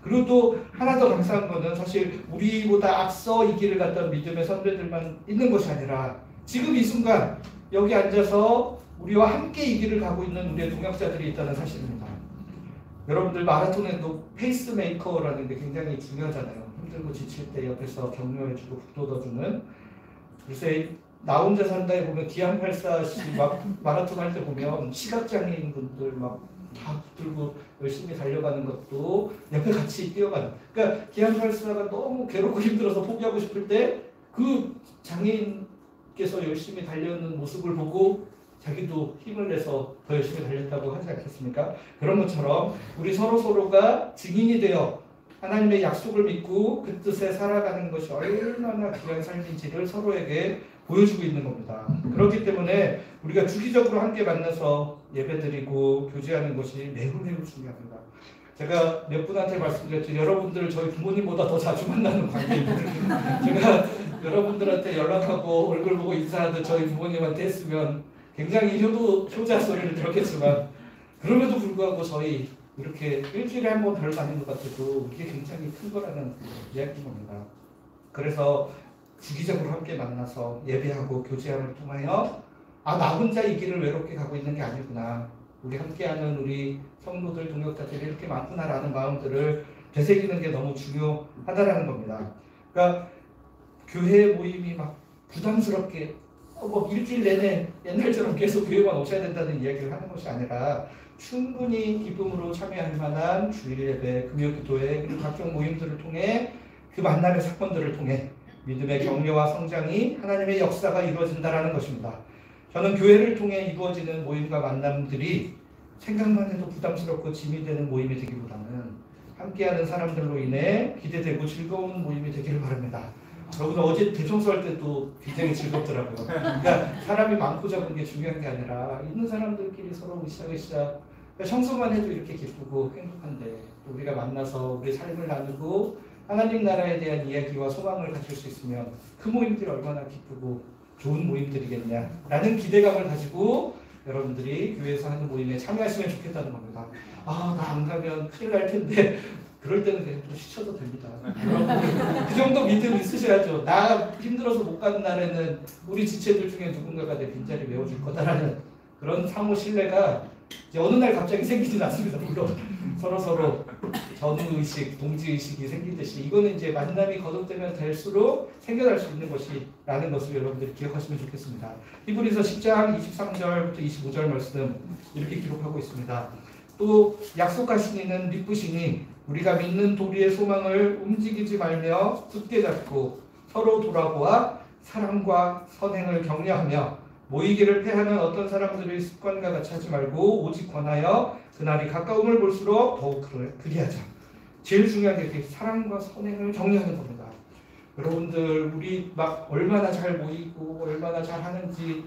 그리고 또 하나 더 감사한 거는 사실 우리보다 앞서 이 길을 갔던 믿음의 선배들만 있는 것이 아니라 지금 이 순간 여기 앉아서 우리와 함께 이 길을 가고 있는 우리의 동역자들이 있다는 사실입니다. 여러분들 마라톤에도 페이스메이커라는 게 굉장히 중요하잖아요. 힘들고 지칠 때 옆에서 격려해주고 북돋아주는. 글쎄 나 혼자 산다에 보면 기안84 씨 막 마라톤 할 때 보면 시각장애인 분들 막 다 들고 열심히 달려가는 것도 옆에 같이 뛰어가는. 그러니까 기안84가 너무 괴롭고 힘들어서 포기하고 싶을 때 그 장애인께서 열심히 달려있는 모습을 보고 자기도 힘을 내서 더 열심히 달렸다고 하지 않겠습니까? 그런 것처럼 우리 서로가 증인이 되어 하나님의 약속을 믿고 그 뜻에 살아가는 것이 얼마나 귀한 삶인지를 서로에게 보여주고 있는 겁니다. 그렇기 때문에 우리가 주기적으로 함께 만나서 예배드리고 교제하는 것이 매우 중요합니다. 제가 몇 분한테 말씀드렸죠. 여러분들 저희 부모님보다 더 자주 만나는 관계입니다. 제가 여러분들한테 연락하고 얼굴 보고 인사하듯 저희 부모님한테 했으면 굉장히 효자 소리를 들었겠지만 그럼에도 불구하고 저희 이렇게 일주일에 한 번 별 가는 것 같아도 이게 굉장히 큰 거라는 이야기인 겁니다. 그래서 주기적으로 함께 만나서 예배하고 교제함을 통하여 나 혼자 이 길을 외롭게 가고 있는 게 아니구나. 우리 함께하는 우리 성도들, 동역자들이 이렇게 많구나라는 마음들을 되새기는 게 너무 중요하다라는 겁니다. 그러니까 교회 모임이 막 부담스럽게 뭐 일주일 내내 옛날처럼 계속 교회만 오셔야 된다는 이야기를 하는 것이 아니라 충분히 기쁨으로 참여할 만한 주일 예배, 금요 기도회, 그리고 각종 모임들을 통해 그 만남의 사건들을 통해 믿음의 격려와 성장이 하나님의 역사가 이루어진다는 것입니다. 저는 교회를 통해 이루어지는 모임과 만남들이 생각만 해도 부담스럽고 짐이 되는 모임이 되기보다는 함께하는 사람들로 인해 기대되고 즐거운 모임이 되기를 바랍니다. 여러분 어제 대청소할 때도 굉장히 즐겁더라고요. 그러니까 사람이 많고 적은 게 중요한 게 아니라 있는 사람들끼리 서로 으쌰으쌰 청소만 해도 이렇게 기쁘고 행복한데 우리가 만나서 우리 삶을 나누고 하나님 나라에 대한 이야기와 소망을 가질 수 있으면 그 모임들이 얼마나 기쁘고 좋은 모임들이겠냐라는 기대감을 가지고 여러분들이 교회에서 하는 모임에 참여하시면 좋겠다는 겁니다. 나 안 가면 큰일 날 텐데 그럴 때는 그냥 좀 쉬셔도 됩니다. 여러분 그 정도 믿음 있으셔야죠. 나 힘들어서 못 가는 날에는 우리 지체들 중에 누군가가 내 빈자리 메워줄 거다라는 그런 상호 신뢰가 이제 어느 날 갑자기 생기진 않습니다. 물론 서로 전우의식, 동지의식이 생기듯이 이거는 이제 만남이 거듭되면 될수록 생겨날 수 있는 것이라는 것을 여러분들이 기억하시면 좋겠습니다. 히브리서 10장 23절부터 25절 말씀 이렇게 기록하고 있습니다. 또 약속하신 이는 믿으시니 우리가 믿는 도리의 소망을 움직이지 말며 굳게 잡고 서로 돌아보아 사랑과 선행을 격려하며 모이기를 패하는 어떤 사람들의 습관과 같이 하지 말고 오직 권하여 그날이 가까움을 볼수록 더욱 그리하자. 제일 중요한 게 사랑과 선행을 격려하는 겁니다. 여러분들 우리 막 얼마나 잘 모이고 얼마나 잘 하는지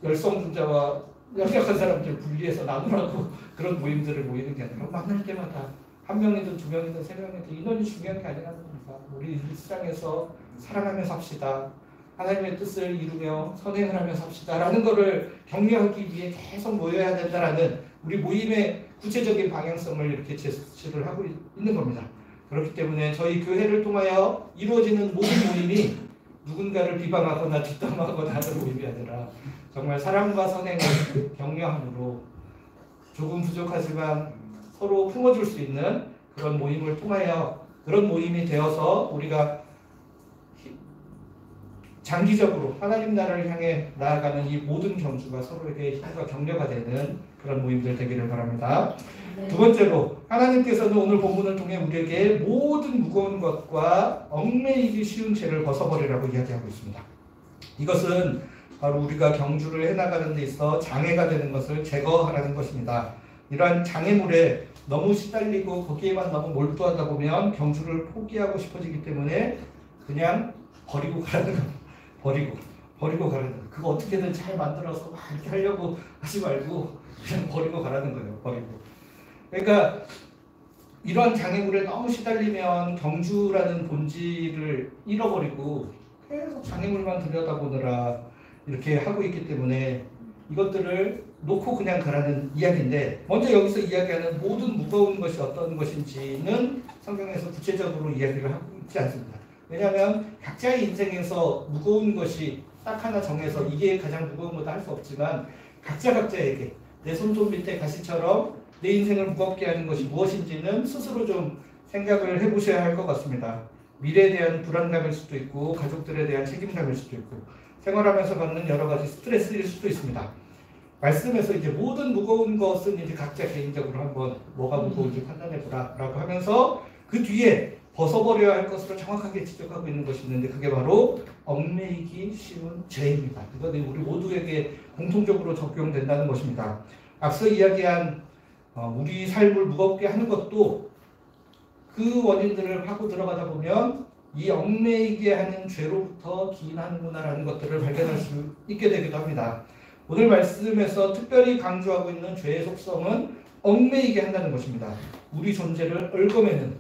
열성분자와 연약한 사람들 분리해서 나누라고 그런 모임들을 모이는 게 아니라 만날 때마다 한 명이든 두 명이든 세 명이든 인원이 중요한 게 아니라는 겁니다. 우리 일상에서 사랑하며 삽시다. 하나님의 뜻을 이루며 선행을 하며 삽시다라는 것을 격려하기 위해 계속 모여야 된다라는 우리 모임의 구체적인 방향성을 이렇게 제시를 하고 있는 겁니다. 그렇기 때문에 저희 교회를 통하여 이루어지는 모든 모임이 누군가를 비방하거나 뒷담화하거나 하는 모임이 아니라 정말 사랑과 선행을 격려함으로 조금 부족하지만 서로 품어줄 수 있는 그런 모임을 통하여 그런 모임이 되어서 우리가 장기적으로 하나님 나라를 향해 나아가는 이 모든 경주가 서로에게 힘과 격려가 되는 그런 모임들 되기를 바랍니다. 두 번째로 하나님께서는 오늘 본문을 통해 우리에게 모든 무거운 것과 얽매이기 쉬운 죄를 벗어버리라고 이야기하고 있습니다. 이것은 바로 우리가 경주를 해나가는 데 있어 장애가 되는 것을 제거하라는 것입니다. 이러한 장애물에 너무 시달리고 거기에만 너무 몰두하다 보면 경주를 포기하고 싶어지기 때문에 그냥 버리고 가라는 겁니다. 버리고 가라는 거예요. 그거 어떻게든 잘 만들어서 막 이렇게 하려고 하지 말고 그냥 버리고 가라는 거예요. 버리고. 그러니까 이러한 장애물에 너무 시달리면 경주라는 본질을 잃어버리고 계속 장애물만 들여다보느라 이렇게 하고 있기 때문에 이것들을 놓고 그냥 가라는 이야기인데 먼저 여기서 이야기하는 모든 무거운 것이 어떤 것인지는 성경에서 구체적으로 이야기를 하고 있지 않습니다. 왜냐하면 각자의 인생에서 무거운 것이 딱 하나 정해서 이게 가장 무거운 거다 할 수 없지만 각자에게 내 손톱 밑에 가시처럼 내 인생을 무겁게 하는 것이 무엇인지는 스스로 좀 생각을 해보셔야 할 것 같습니다. 미래에 대한 불안감일 수도 있고 가족들에 대한 책임감일 수도 있고 생활하면서 받는 여러 가지 스트레스일 수도 있습니다. 말씀에서 이제 모든 무거운 것은 이제 각자 개인적으로 한번 뭐가 무거운지 판단해보라라고 하면서 그 뒤에 벗어버려야 할 것으로 정확하게 지적하고 있는 것이 있는데 그게 바로 얽매이기 쉬운 죄입니다. 그것이 우리 모두에게 공통적으로 적용된다는 것입니다. 앞서 이야기한 우리 삶을 무겁게 하는 것도 그 원인들을 파고 들어가다 보면 이 얽매이게 하는 죄로부터 기인하는구나라는 것들을 발견할 수 있게 되기도 합니다. 오늘 말씀에서 특별히 강조하고 있는 죄의 속성은 얽매이게 한다는 것입니다. 우리 존재를 얽어매는,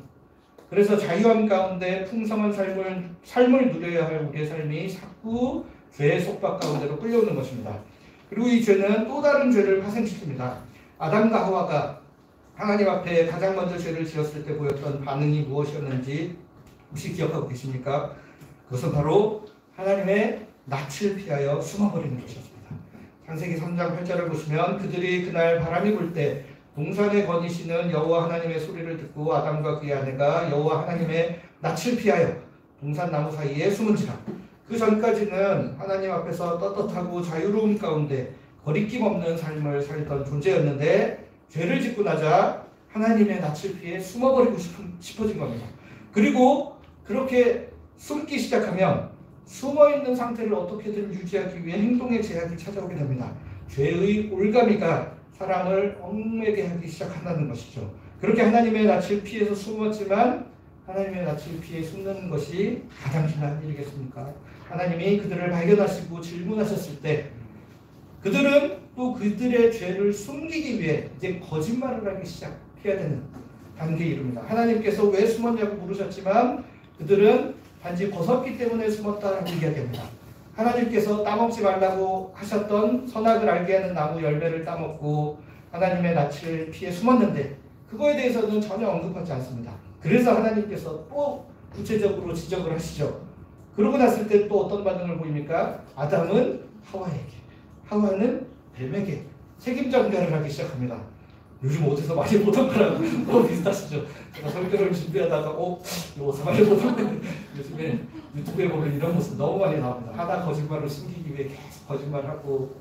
그래서 자유함 가운데 풍성한 삶을 누려야 할 우리의 삶이 자꾸 죄의 속박 가운데로 끌려오는 것입니다. 그리고 이 죄는 또 다른 죄를 파생시킵니다. 아담과 하와가 하나님 앞에 가장 먼저 죄를 지었을 때 보였던 반응이 무엇이었는지 혹시 기억하고 계십니까? 그것은 바로 하나님의 낯을 피하여 숨어버리는 것이었습니다. 창세기 3장 8절을 보시면 그들이 그날 바람이 불 때 동산에 거니시는 여호와 하나님의 소리를 듣고 아담과 그의 아내가 여호와 하나님의 낯을 피하여 동산 나무 사이에 숨은지라. 그 전까지는 하나님 앞에서 떳떳하고 자유로운 가운데 거리낌 없는 삶을 살던 존재였는데 죄를 짓고 나자 하나님의 낯을 피해 숨어버리고 싶어진 겁니다. 그리고 그렇게 숨기 시작하면 숨어있는 상태를 어떻게든 유지하기 위해 행동의 제약이 찾아오게 됩니다. 죄의 올가미가 사람을 얽매게 하기 시작한다는 것이죠. 그렇게 하나님의 낯을 피해서 숨었지만 하나님의 낯을 피해 숨는 것이 가장 중요한 일이겠습니까? 하나님이 그들을 발견하시고 질문하셨을 때 그들은 또 그들의 죄를 숨기기 위해 이제 거짓말을 하기 시작해야 되는 단계에 이릅니다. 하나님께서 왜 숨었냐고 물으셨지만 그들은 단지 벗었기 때문에 숨었다라고 이야기합니다. 하나님께서 따먹지 말라고 하셨던 선악을 알게 하는 나무 열매를 따먹고 하나님의 낯을 피해 숨었는데 그거에 대해서는 전혀 언급하지 않습니다. 그래서 하나님께서 또 구체적으로 지적을 하시죠. 그러고 났을 때 또 어떤 반응을 보입니까? 아담은 하와에게, 하와는 뱀에게 책임 전가를 하기 시작합니다. 요즘 어디서 많이 보던 거랑 너무 비슷하시죠? 제가 설교를 준비하다가 이거 어디서 많이 보던 거 요즘에 유튜브에 보면 이런 모습 너무 많이 나옵니다. 하나 거짓말을 숨기기 위해 계속 거짓말하고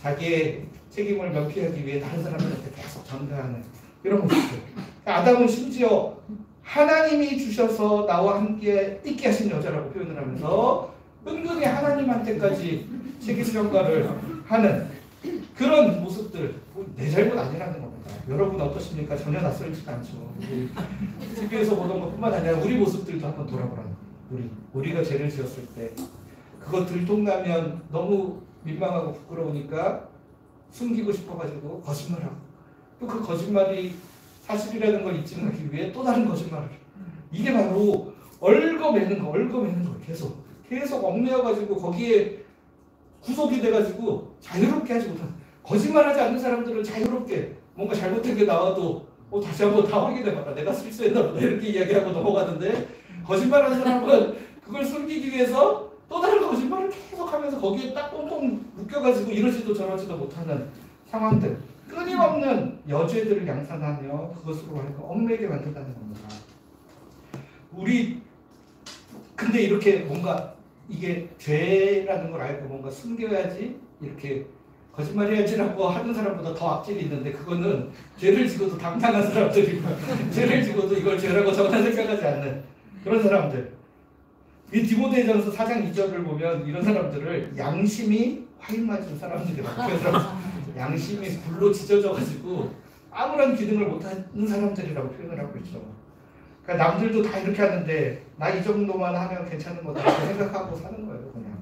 자기의 책임을 면피하기 위해 다른 사람들한테 계속 전가하는 이런 모습들. 아담은 심지어 하나님이 주셔서 나와 함께 있게 하신 여자라고 표현을 하면서 은근히 하나님한테까지 책임 전가를 하는 그런 모습들, 내 잘못 아니라는 겁니다. 여러분 어떠십니까? 전혀 낯설지가 않죠. TV에서 보던 것뿐만 아니라 우리 모습들도 한번 돌아보라는 우리가 죄를 지었을 때 그거 들통나면 너무 민망하고 부끄러우니까 숨기고 싶어가지고 거짓말하고 또 그 거짓말이 사실이라는 걸 입증하기 위해 또 다른 거짓말을 이게 바로 얽어매는 거 계속 얽매여가지고 거기에 구속이 돼가지고 자유롭게 하지 못한 거짓말하지 않는 사람들은 자유롭게 뭔가 잘못된 게 나와도 다시 한번 다 확인해봐라 내가 실수했나 보다 이렇게 이야기하고 넘어가는데 거짓말하는 사람은 그걸 숨기기 위해서 또 다른 거짓말을 계속하면서 거기에 딱 꽁꽁 묶여가지고 이러지도 저러지도 못하는 상황들 끊임없는 여죄들을 양산하며 그것으로 하여금 얽매게 만든다는 겁니다. 근데 이렇게 뭔가 이게 죄라는 걸 알고 뭔가 숨겨야지 이렇게 거짓말해야지라고 하는 사람보다 더 악질이 있는데 그거는 죄를 지고도 당당한 사람들이고 죄를 지고도 이걸 죄라고 전혀 생각하지 않는 그런 사람들. 이 디모데전서 4장 2절을 보면 이런 사람들을 양심이 화인 맞은 사람들이라고 표현합니다. 양심이 불로 찢어져가지고 아무런 기능을 못하는 사람들이라고 표현을 하고 있죠. 그러니까 남들도 다 이렇게 하는데 나 이 정도만 하면 괜찮은 거다 생각하고 사는 거예요 그냥.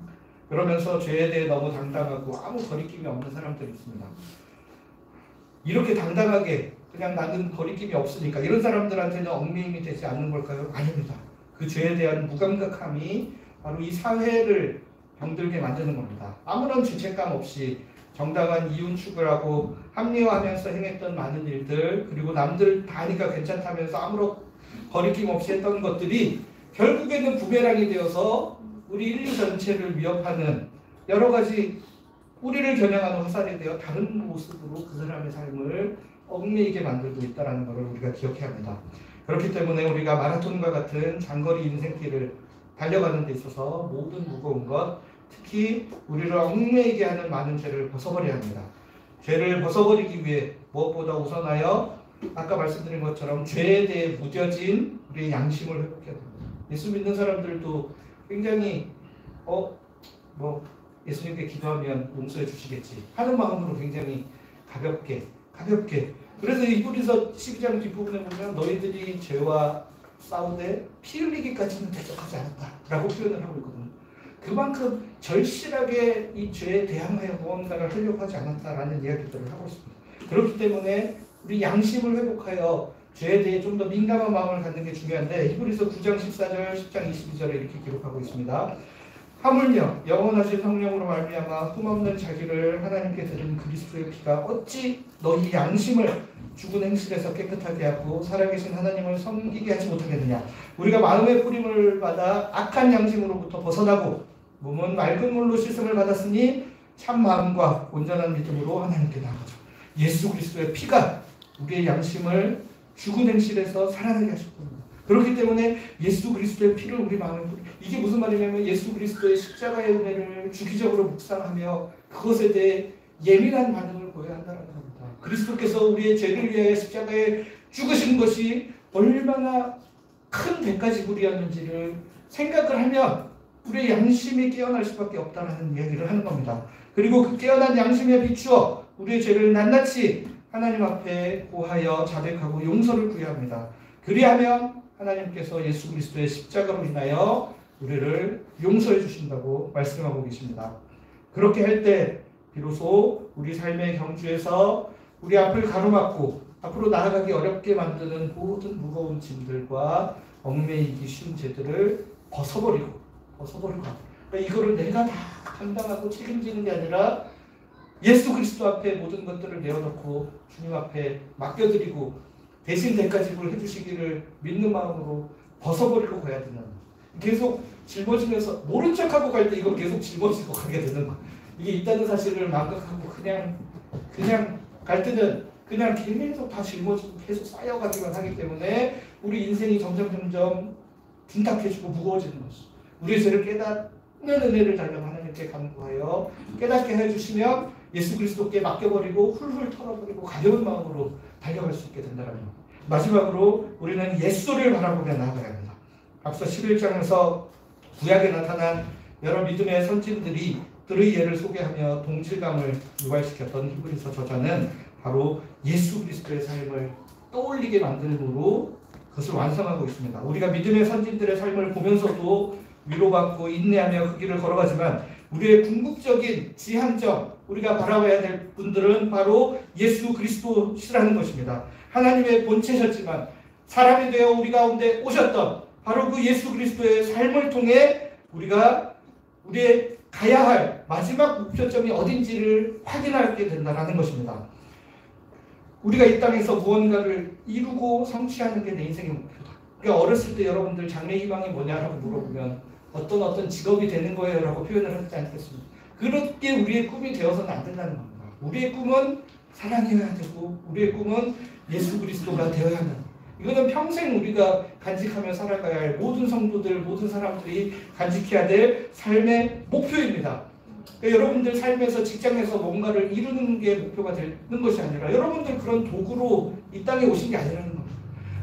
그러면서 죄에 대해 너무 당당하고 아무 거리낌이 없는 사람들이 있습니다. 이렇게 당당하게 그냥 나는 거리낌이 없으니까 이런 사람들한테는 얽매임이 되지 않는 걸까요? 아닙니다. 그 죄에 대한 무감각함이 바로 이 사회를 병들게 만드는 겁니다. 아무런 죄책감 없이 정당한 이윤 추구하고 합리화하면서 행했던 많은 일들, 그리고 남들 다 하니까 괜찮다면서 아무런 거리낌 없이 했던 것들이 결국에는 부메랑이 되어서 우리 인류 전체를 위협하는 여러 가지 우리를 겨냥하는 화살이 되어 다른 모습으로 그 사람의 삶을 얽매이게 만들고 있다는 것을 우리가 기억해야 합니다. 그렇기 때문에 우리가 마라톤과 같은 장거리 인생길을 달려가는 데 있어서 모든 무거운 것, 특히 우리를 얽매이게 하는 많은 죄를 벗어버려야 합니다. 죄를 벗어버리기 위해 무엇보다 우선하여 아까 말씀드린 것처럼 죄에 대해 무뎌진 우리의 양심을 회복해야 됩니다. 예수 믿는 사람들도 굉장히 예수님께 기도하면 용서해 주시겠지 하는 마음으로 굉장히 가볍게 그래서 이브리서 12장 뒷부분에 보면 너희들이 죄와 싸우되 피 흘리기까지는 대적하지 않았다 라고 표현을 하고 있거든요. 그만큼 절실하게 이 죄에 대항하여 무언가를 하려고 하지 않았다라는 이야기들을 하고 있습니다. 그렇기 때문에 우리 양심을 회복하여 죄에 대해 좀 더 민감한 마음을 갖는 게 중요한데 히브리서 9장 14절, 10장 22절에 이렇게 기록하고 있습니다. 하물며 영원하신 성령으로 말미암아 흠없는 자기를 하나님께 드린 그리스도의 피가 어찌 너희 양심을 죽은 행실에서 깨끗하게 하고 살아계신 하나님을 섬기게 하지 못하겠느냐. 우리가 마음의 뿌림을 받아 악한 양심으로부터 벗어나고 몸은 맑은 물로 씻음을 받았으니 참 마음과 온전한 믿음으로 하나님께 나아가죠. 예수 그리스도의 피가 우리의 양심을 죽은 행실에서 살아나게 하셨습니다. 그렇기 때문에 예수 그리스도의 피를 우리 마음에 뿌리. 이게 무슨 말이냐면 예수 그리스도의 십자가의 은혜를 주기적으로 묵상하며 그것에 대해 예민한 반응을 보여야 한다는 겁니다. 그리스도께서 우리의 죄를 위하여 십자가에 죽으신 것이 얼마나 큰 대가 지불이었는지를 생각을 하면 우리의 양심이 깨어날 수밖에 없다는 이야기를 하는 겁니다. 그리고 그 깨어난 양심에 비추어 우리의 죄를 낱낱이 하나님 앞에 고하여 자백하고 용서를 구해야 합니다. 그리하면 하나님께서 예수 그리스도의 십자가로 인하여 우리를 용서해 주신다고 말씀하고 계십니다. 그렇게 할 때 비로소 우리 삶의 경주에서 우리 앞을 가로막고 앞으로 나아가기 어렵게 만드는 모든 무거운 짐들과 얽매이기 쉬운 죄들을 벗어버리고 그러니까 이거를 내가 다 감당하고 책임지는 게 아니라 예수 그리스도 앞에 모든 것들을 내어놓고 주님 앞에 맡겨드리고 대신 대가 지불 해주시기를 믿는 마음으로 벗어버리고 가야 되는, 계속 짊어지면서 모른 척하고 갈 때 이거 계속 짊어지고 가게 되는 거. 이게 있다는 사실을 망각하고 그냥 갈 때는 그냥 계속 다 짊어지고 계속 쌓여가기만 하기 때문에 우리 인생이 점점 둔탁해지고 무거워지는 것이죠. 우리의 죄를 깨닫는 은혜를 달려 하나님께 간구하여 깨닫게 해주시면 예수 그리스도께 맡겨버리고 훌훌 털어버리고 가벼운 마음으로 달려갈 수 있게 된다는 것. 마지막으로 우리는 예수를 바라보며 나아가야 합니다. 앞서 11장에서 구약에 나타난 여러 믿음의 선진들이 들의 예를 소개하며 동질감을 유발시켰던 히브리서 저자는 바로 예수 그리스도의 삶을 떠올리게 만듦으로 그것을 완성하고 있습니다. 우리가 믿음의 선진들의 삶을 보면서도 위로받고 인내하며 그 길을 걸어가지만 우리의 궁극적인 지향점, 우리가 바라봐야 될 분들은 바로 예수 그리스도시라는 것입니다. 하나님의 본체셨지만 사람이 되어 우리 가운데 오셨던 바로 그 예수 그리스도의 삶을 통해 우리가 우리의 가야 할 마지막 목표점이 어딘지를 확인하게 된다는 것입니다. 우리가 이 땅에서 무언가를 이루고 성취하는 게 내 인생의 목표다. 그러니까 어렸을 때 여러분들 장래 희망이 뭐냐라고 물어보면 어떤 직업이 되는 거예요 라고 표현을 하지 않겠습니까? 그렇게 우리의 꿈이 되어서는 안 된다는 겁니다. 우리의 꿈은 사랑해야 되고 우리의 꿈은 예수 그리스도가 되어야 한다. 이거는 평생 우리가 간직하며 살아가야 할 모든 성도들, 모든 사람들이 간직해야 될 삶의 목표입니다. 그러니까 여러분들 삶에서 직장에서 뭔가를 이루는 게 목표가 되는 것이 아니라 여러분들 그런 도구로 이 땅에 오신 게 아니라는 겁니다.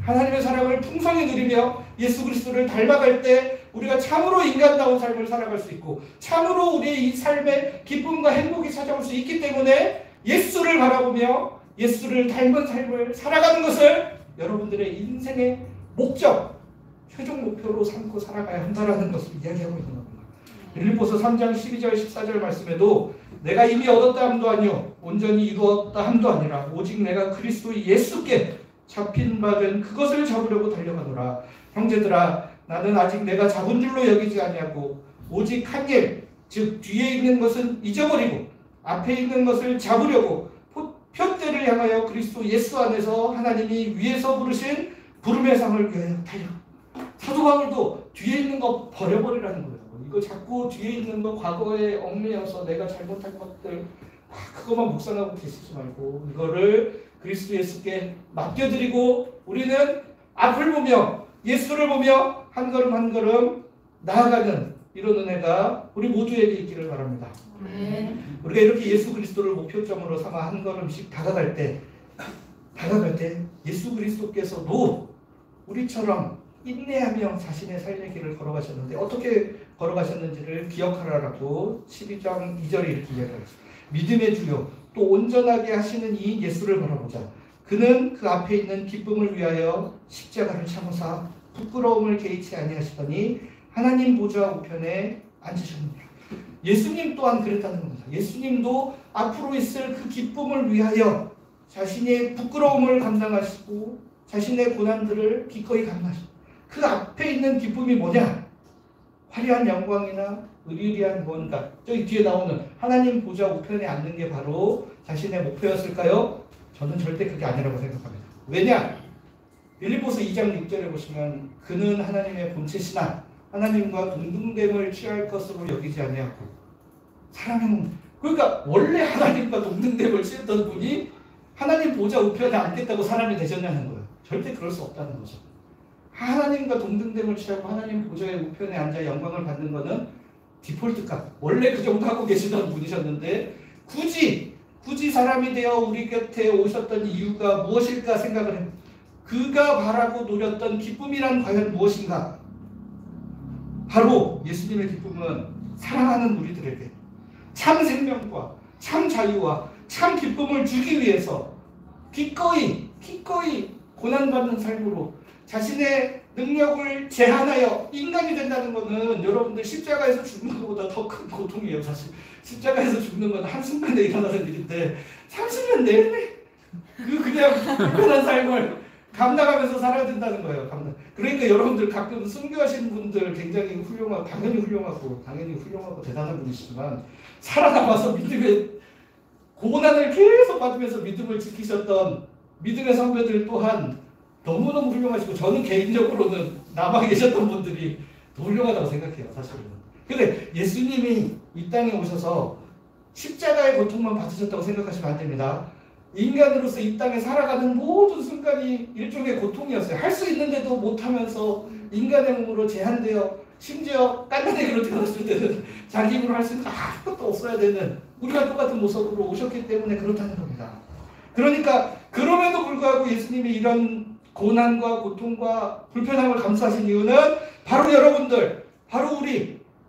하나님의 사랑을 풍성히 누리며 예수 그리스도를 닮아갈 때 우리가 참으로 인간다운 삶을 살아갈 수 있고 참으로 우리의 이 삶에 기쁨과 행복이 찾아올 수 있기 때문에 예수를 바라보며 예수를 닮은 삶을 살아가는 것을 여러분들의 인생의 목적, 최종 목표로 삼고 살아가야 한다는 것을 이야기하고 있는 겁니다. 빌립보서 3장 12절 14절 말씀에도 내가 이미 얻었다 함도 아니요 온전히 이루었다 함도 아니라 오직 내가 그리스도 예수께 잡힌 바 된 그것을 잡으려고 달려가노라. 형제들아 나는 아직 내가 잡은 줄로 여기지 아니하고 오직 한 일 즉 뒤에 있는 것은 잊어버리고 앞에 있는 것을 잡으려고 표대를 향하여 그리스도 예수 안에서 하나님이 위에서 부르신 부름의 상을 위하여 달려. 사도 바울도 뒤에 있는 거 버려버리라는 거예요. 이거 자꾸 뒤에 있는 거 과거에 얽매여서 내가 잘못한 것들 그것만 묵상하고 계시지 말고 이거를 그리스도 예수께 맡겨드리고 우리는 앞을 보며 예수를 보며 한 걸음 한 걸음 나아가는 이런 은혜가 우리 모두에게 있기를 바랍니다. 우리가 이렇게 예수 그리스도를 목표점으로 삼아 한 걸음씩 다가갈 때 예수 그리스도께서도 우리처럼 인내하며 자신의 삶의 길을 걸어가셨는데 어떻게 걸어가셨는지를 기억하라라고 12장 2절에 이렇게 이야기합니다. 믿음의 주요 또 온전하게 하시는 이 예수를 바라보자. 그는 그 앞에 있는 기쁨을 위하여 십자가를 참으사 부끄러움을 개의치 아니하시더니 하나님 보좌 우편에 앉으셨느니라. 예수님 또한 그랬다는 겁니다. 예수님도 앞으로 있을 그 기쁨을 위하여 자신의 부끄러움을 감당하시고 자신의 고난들을 기꺼이 감당하시고 그 앞에 있는 기쁨이 뭐냐? 화려한 영광이나 의리한 뭔가 저기 뒤에 나오는 하나님 보좌 우편에 앉는 게 바로 자신의 목표였을까요? 저는 절대 그게 아니라고 생각합니다. 왜냐? 빌립보서 2장 6절에 보시면 그는 하나님의 본체시나 하나님과 동등됨을 취할 것으로 여기지 아니하고 사랑하는 그러니까 원래 하나님과 동등됨을 취했던 분이 하나님 보좌 우편에 앉겠다고 사람이 되셨냐는 거예요. 절대 그럴 수 없다는 거죠. 하나님과 동등됨을 취하고 하나님 보좌의 우편에 앉아 영광을 받는 것은 디폴트값. 원래 그 정도 하고 계시던 분이셨는데 굳이 사람이 되어 우리 곁에 오셨던 이유가 무엇일까 생각을 해요. 그가 바라고 노렸던 기쁨이란 과연 무엇인가? 바로 예수님의 기쁨은 사랑하는 우리들에게 참 생명과 참 자유와 참 기쁨을 주기 위해서 기꺼이 고난받는 삶으로 자신의 능력을 제한하여 인간이 된다는 것은 여러분들 십자가에서 죽는 것보다 더 큰 고통이에요. 사실 십자가에서 죽는 건 한순간에 일어나는 일인데 30년 내내 그냥 불편한 삶을 감당하면서 살아야 된다는 거예요. 그러니까 여러분들 가끔 순교하시는 분들 굉장히 훌륭하고 당연히 훌륭하고 대단한 분이시지만 살아남아서 믿음의 고난을 계속 받으면서 믿음을 지키셨던 믿음의 선배들 또한 너무너무 훌륭하시고 저는 개인적으로는 남아 계셨던 분들이 더 훌륭하다고 생각해요. 사실은. 근데 예수님이 이 땅에 오셔서 십자가의 고통만 받으셨다고 생각하시면 안 됩니다. 인간으로서 이 땅에 살아가는 모든 순간이 일종의 고통이었어요. 할 수 있는데도 못하면서 인간의 몸으로 제한되어 심지어 깐난애기로 태어났을 때는 자기 힘으로 할 수 있는 아무것도 없어야 되는 우리가 똑같은 모습으로 오셨기 때문에 그렇다는 겁니다. 그러니까 그럼에도 불구하고 예수님이 이런 고난과 고통과 불편함을 감수하신 이유는 바로 여러분들, 바로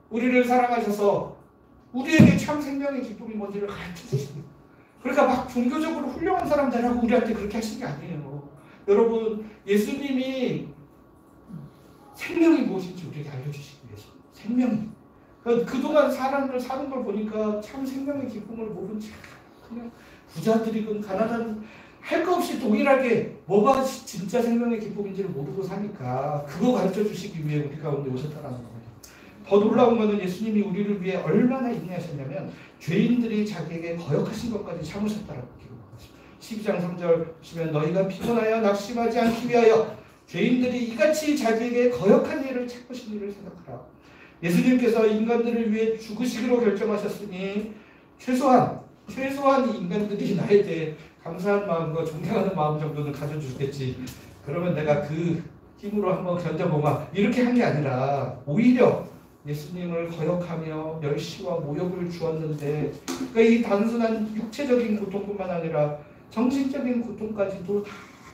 우리를 사랑하셔서 우리에게 참 생명의 기쁨이 뭔지를 가르쳐 주십니다. 그러니까 막 종교적으로 훌륭한 사람 되라고 우리한테 그렇게 하신 게 아니에요. 여러분, 예수님이 생명이 무엇인지 우리에게 알려주시기 위해서. 생명이. 그동안 사람들 사는 걸 보니까 참 생명의 기쁨을 모른 척 그냥 부자들이건 가난한 할 거 없이 동일하게 뭐가 진짜 생명의 기쁨인지를 모르고 사니까 그거 가르쳐 주시기 위해 우리 가운데 오셨다는 거예요. 더 놀라운 것은 예수님이 우리를 위해 얼마나 인내하셨냐면 죄인들이 자기에게 거역하신 것까지 참으셨다라고 기록하고 있습니다. 12장 3절 보시면 너희가 피곤하여 낙심하지 않기 위하여 죄인들이 이같이 자기에게 거역한 일을 참으신 일을 생각하라. 예수님께서 인간들을 위해 죽으시기로 결정하셨으니 최소한 인간들이 나에 대해 감사한 마음과 존경하는 마음 정도는 가져주겠지. 그러면 내가 그 힘으로 한번 견뎌보마. 이렇게 한 게 아니라 오히려 예수님을 거역하며 멸시와 모욕을 주었는데 그러니까 이 단순한 육체적인 고통뿐만 아니라 정신적인 고통까지도 다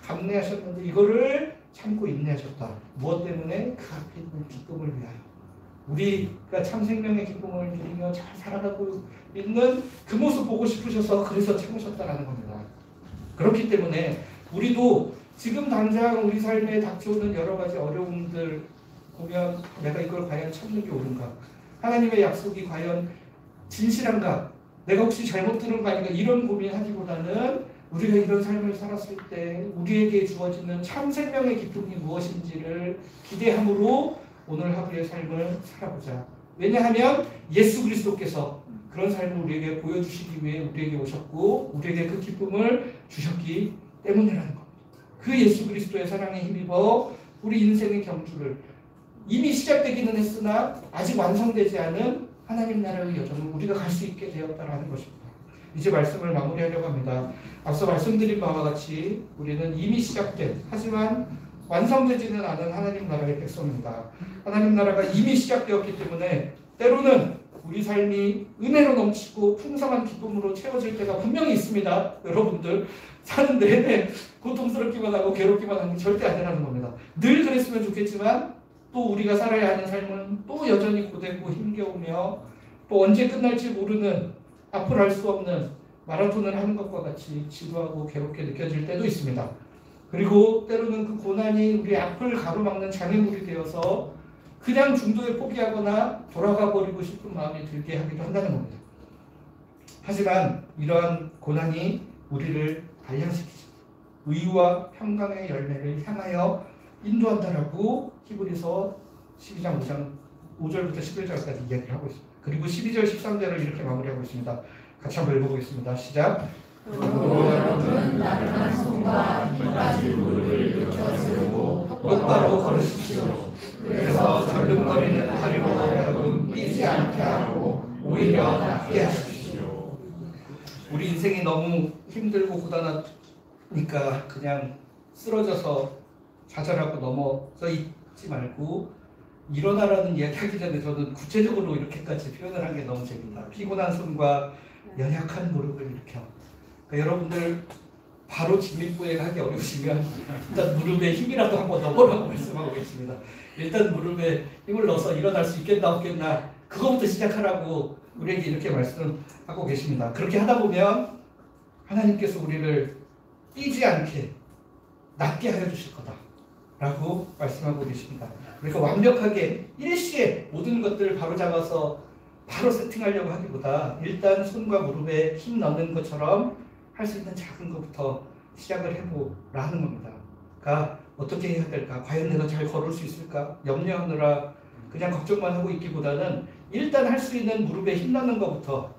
감내하셨는데 이거를 참고 인내하셨다. 무엇 때문에? 그 앞에 있는 기쁨을 위하여. 우리가 참 생명의 기쁨을 누리며 잘 살아가고 있는 그 모습 보고 싶으셔서 그래서 참으셨다는 겁니다. 그렇기 때문에 우리도 지금 당장 우리 삶에 닥쳐오는 여러 가지 어려움들 보면 내가 이걸 과연 참는 게 옳은가? 하나님의 약속이 과연 진실한가? 내가 혹시 잘못 들은 거 아닌가? 이런 고민하기보다는 우리가 이런 삶을 살았을 때 우리에게 주어지는 참 생명의 기쁨이 무엇인지를 기대함으로 오늘 하루의 삶을 살아보자. 왜냐하면 예수 그리스도께서 그런 삶을 우리에게 보여주시기 위해 우리에게 오셨고 우리에게 그 기쁨을 주셨기 때문이라는 겁니다. 그 예수 그리스도의 사랑에 힘입어 우리 인생의 경주를 이미 시작되기는 했으나 아직 완성되지 않은 하나님 나라의 여정을 우리가 갈 수 있게 되었다라는 것입니다. 이제 말씀을 마무리하려고 합니다. 앞서 말씀드린 바와 같이 우리는 이미 시작된 하지만 완성되지는 않은 하나님 나라의 백성입니다. 하나님 나라가 이미 시작되었기 때문에 때로는 우리 삶이 은혜로 넘치고 풍성한 기쁨으로 채워질 때가 분명히 있습니다. 여러분들 사는 내내 고통스럽기만 하고 괴롭기만 하는 게 절대 아니라는 겁니다. 늘 그랬으면 좋겠지만 또 우리가 살아야 하는 삶은 또 여전히 고되고 힘겨우며 또 언제 끝날지 모르는 앞으로 할 수 없는 마라톤을 하는 것과 같이 지루하고 괴롭게 느껴질 때도 있습니다. 그리고 때로는 그 고난이 우리 앞을 가로막는 장애물이 되어서 그냥 중도에 포기하거나 돌아가 버리고 싶은 마음이 들게 하기도 한다는 겁니다. 하지만 이러한 고난이 우리를 단련시키죠. 의와 평강의 열매를 향하여 인도한다라고 히브리서 12장 5절부터 11절까지 이야기를 하고 있습니다. 그리고 12절 13절을 이렇게 마무리하고 있습니다. 같이 한번 읽어보겠습니다. 시작. 여러분 나른한 손과 이까지 무릎을 일으켜세우고 똑바로 걸으십시오. 그래서 절름거리는 다리로 하여금 뛰지 않게 하고 오히려 낫게 하십시오. 우리 인생이 너무 힘들고 고단하니까 그냥 쓰러져서 좌절하고 넘어져 있지 말고 일어나라는 이야기 하기 전에 저는 구체적으로 이렇게까지 표현을 한 게 너무 재밌다. 피곤한 손과 연약한 무릎을 일으켜. 그러니까 여러분들 바로 진입부에 하기 어려우시면 일단 무릎에 힘이라도 한번 넣어보라고 말씀하고 계십니다. 일단 무릎에 힘을 넣어서 일어날 수 있겠나 없겠나 그거부터 시작하라고 우리에게 이렇게 말씀하고 계십니다. 그렇게 하다 보면 하나님께서 우리를 뛰지 않게 낫게 하여 주실 거다 라고 말씀하고 계십니다. 그러니까 완벽하게 일시에 모든 것들을 바로 잡아서 바로 세팅하려고 하기보다 일단 손과 무릎에 힘 넣는 것처럼 할 수 있는 작은 것부터 시작을 해보라 하는 겁니다. 그러니까 어떻게 해야 될까? 과연 내가 잘 걸을 수 있을까? 염려하느라 그냥 걱정만 하고 있기보다는 일단 할 수 있는 무릎에 힘 넣는 것부터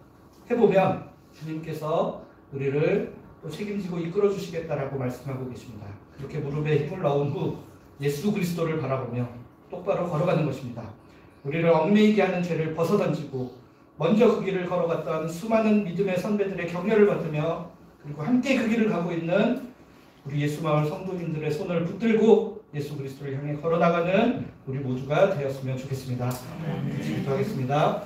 해보면 주님께서 우리를 또 책임지고 이끌어 주시겠다라고 말씀하고 계십니다. 그렇게 무릎에 힘을 넣은 후 예수 그리스도를 바라보며 똑바로 걸어가는 것입니다. 우리를 얽매이게 하는 죄를 벗어던지고 먼저 그 길을 걸어갔던 수많은 믿음의 선배들의 격려를 받으며 그리고 함께 그 길을 가고 있는 우리 예수마을 성도님들의 손을 붙들고 예수 그리스도를 향해 걸어나가는 우리 모두가 되었으면 좋겠습니다. 기도하겠습니다.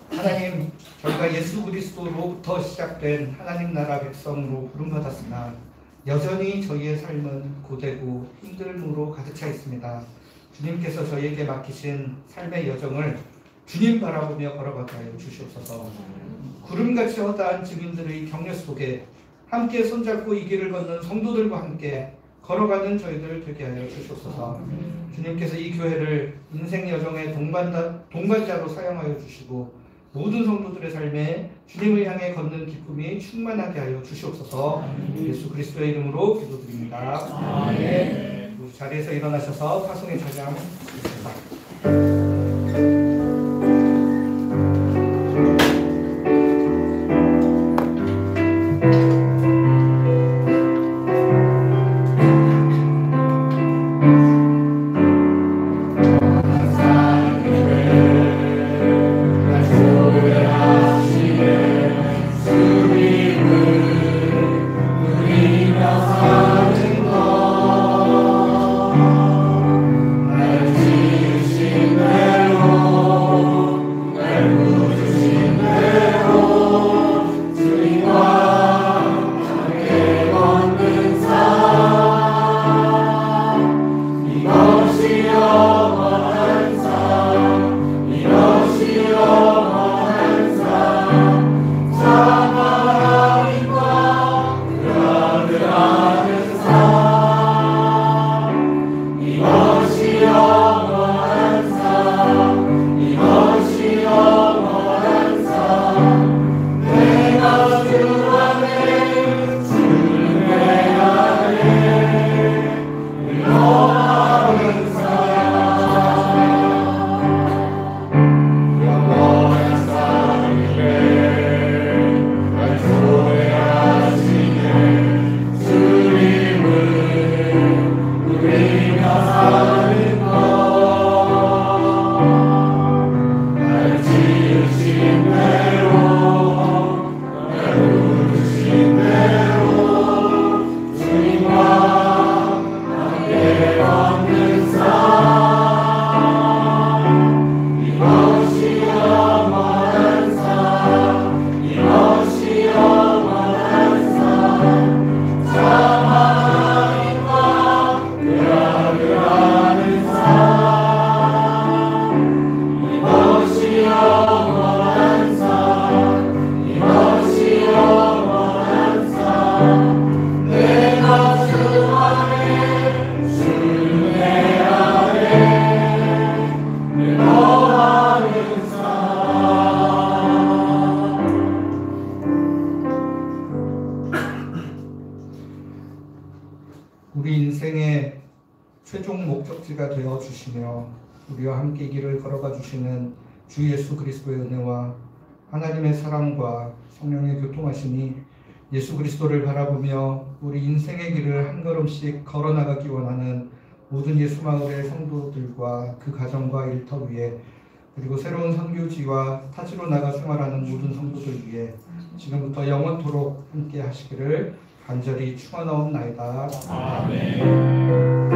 하나님, 저희가 예수 그리스도로부터 시작된 하나님 나라 백성으로 부름받았으나 여전히 저희의 삶은 고되고 힘듦으로 가득 차 있습니다. 주님께서 저희에게 맡기신 삶의 여정을 주님 바라보며 걸어가게 하여 주시옵소서. 구름같이 허다한 증인들의 격려 속에 함께 손잡고 이 길을 걷는 성도들과 함께 걸어가는 저희들 되게 하여 주시옵소서. 주님께서 이 교회를 인생 여정의 동반자로 사용하여 주시고 모든 성도들의 삶에 주님을 향해 걷는 기쁨이 충만하게 하여 주시옵소서. 예수 그리스도의 이름으로 기도드립니다. 아멘. 우리 자리에서 일어나셔서 파송의 찬양 드리겠습니다. 날 지으신 우리 인생의 최종 목적지가 되어 주시며 우리와 함께 길을 걸어가 주시는 주 예수 그리스도의 은혜와 하나님의 사랑과 성령의 교통하심이 예수 그리스도를 바라보며 우리 인생의 길을 한 걸음씩 걸어나가기 원하는 모든 예수마을의 성도들과 그 가정과 일터 위에 그리고 새로운 선교지와 타지로 나가 생활하는 모든 성도들 위해 지금부터 영원토록 함께 하시기를 간절히 축원하옵나이다. 아멘.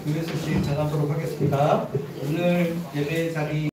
교회 소식 전하도록 하겠습니다. 오늘 예배 자리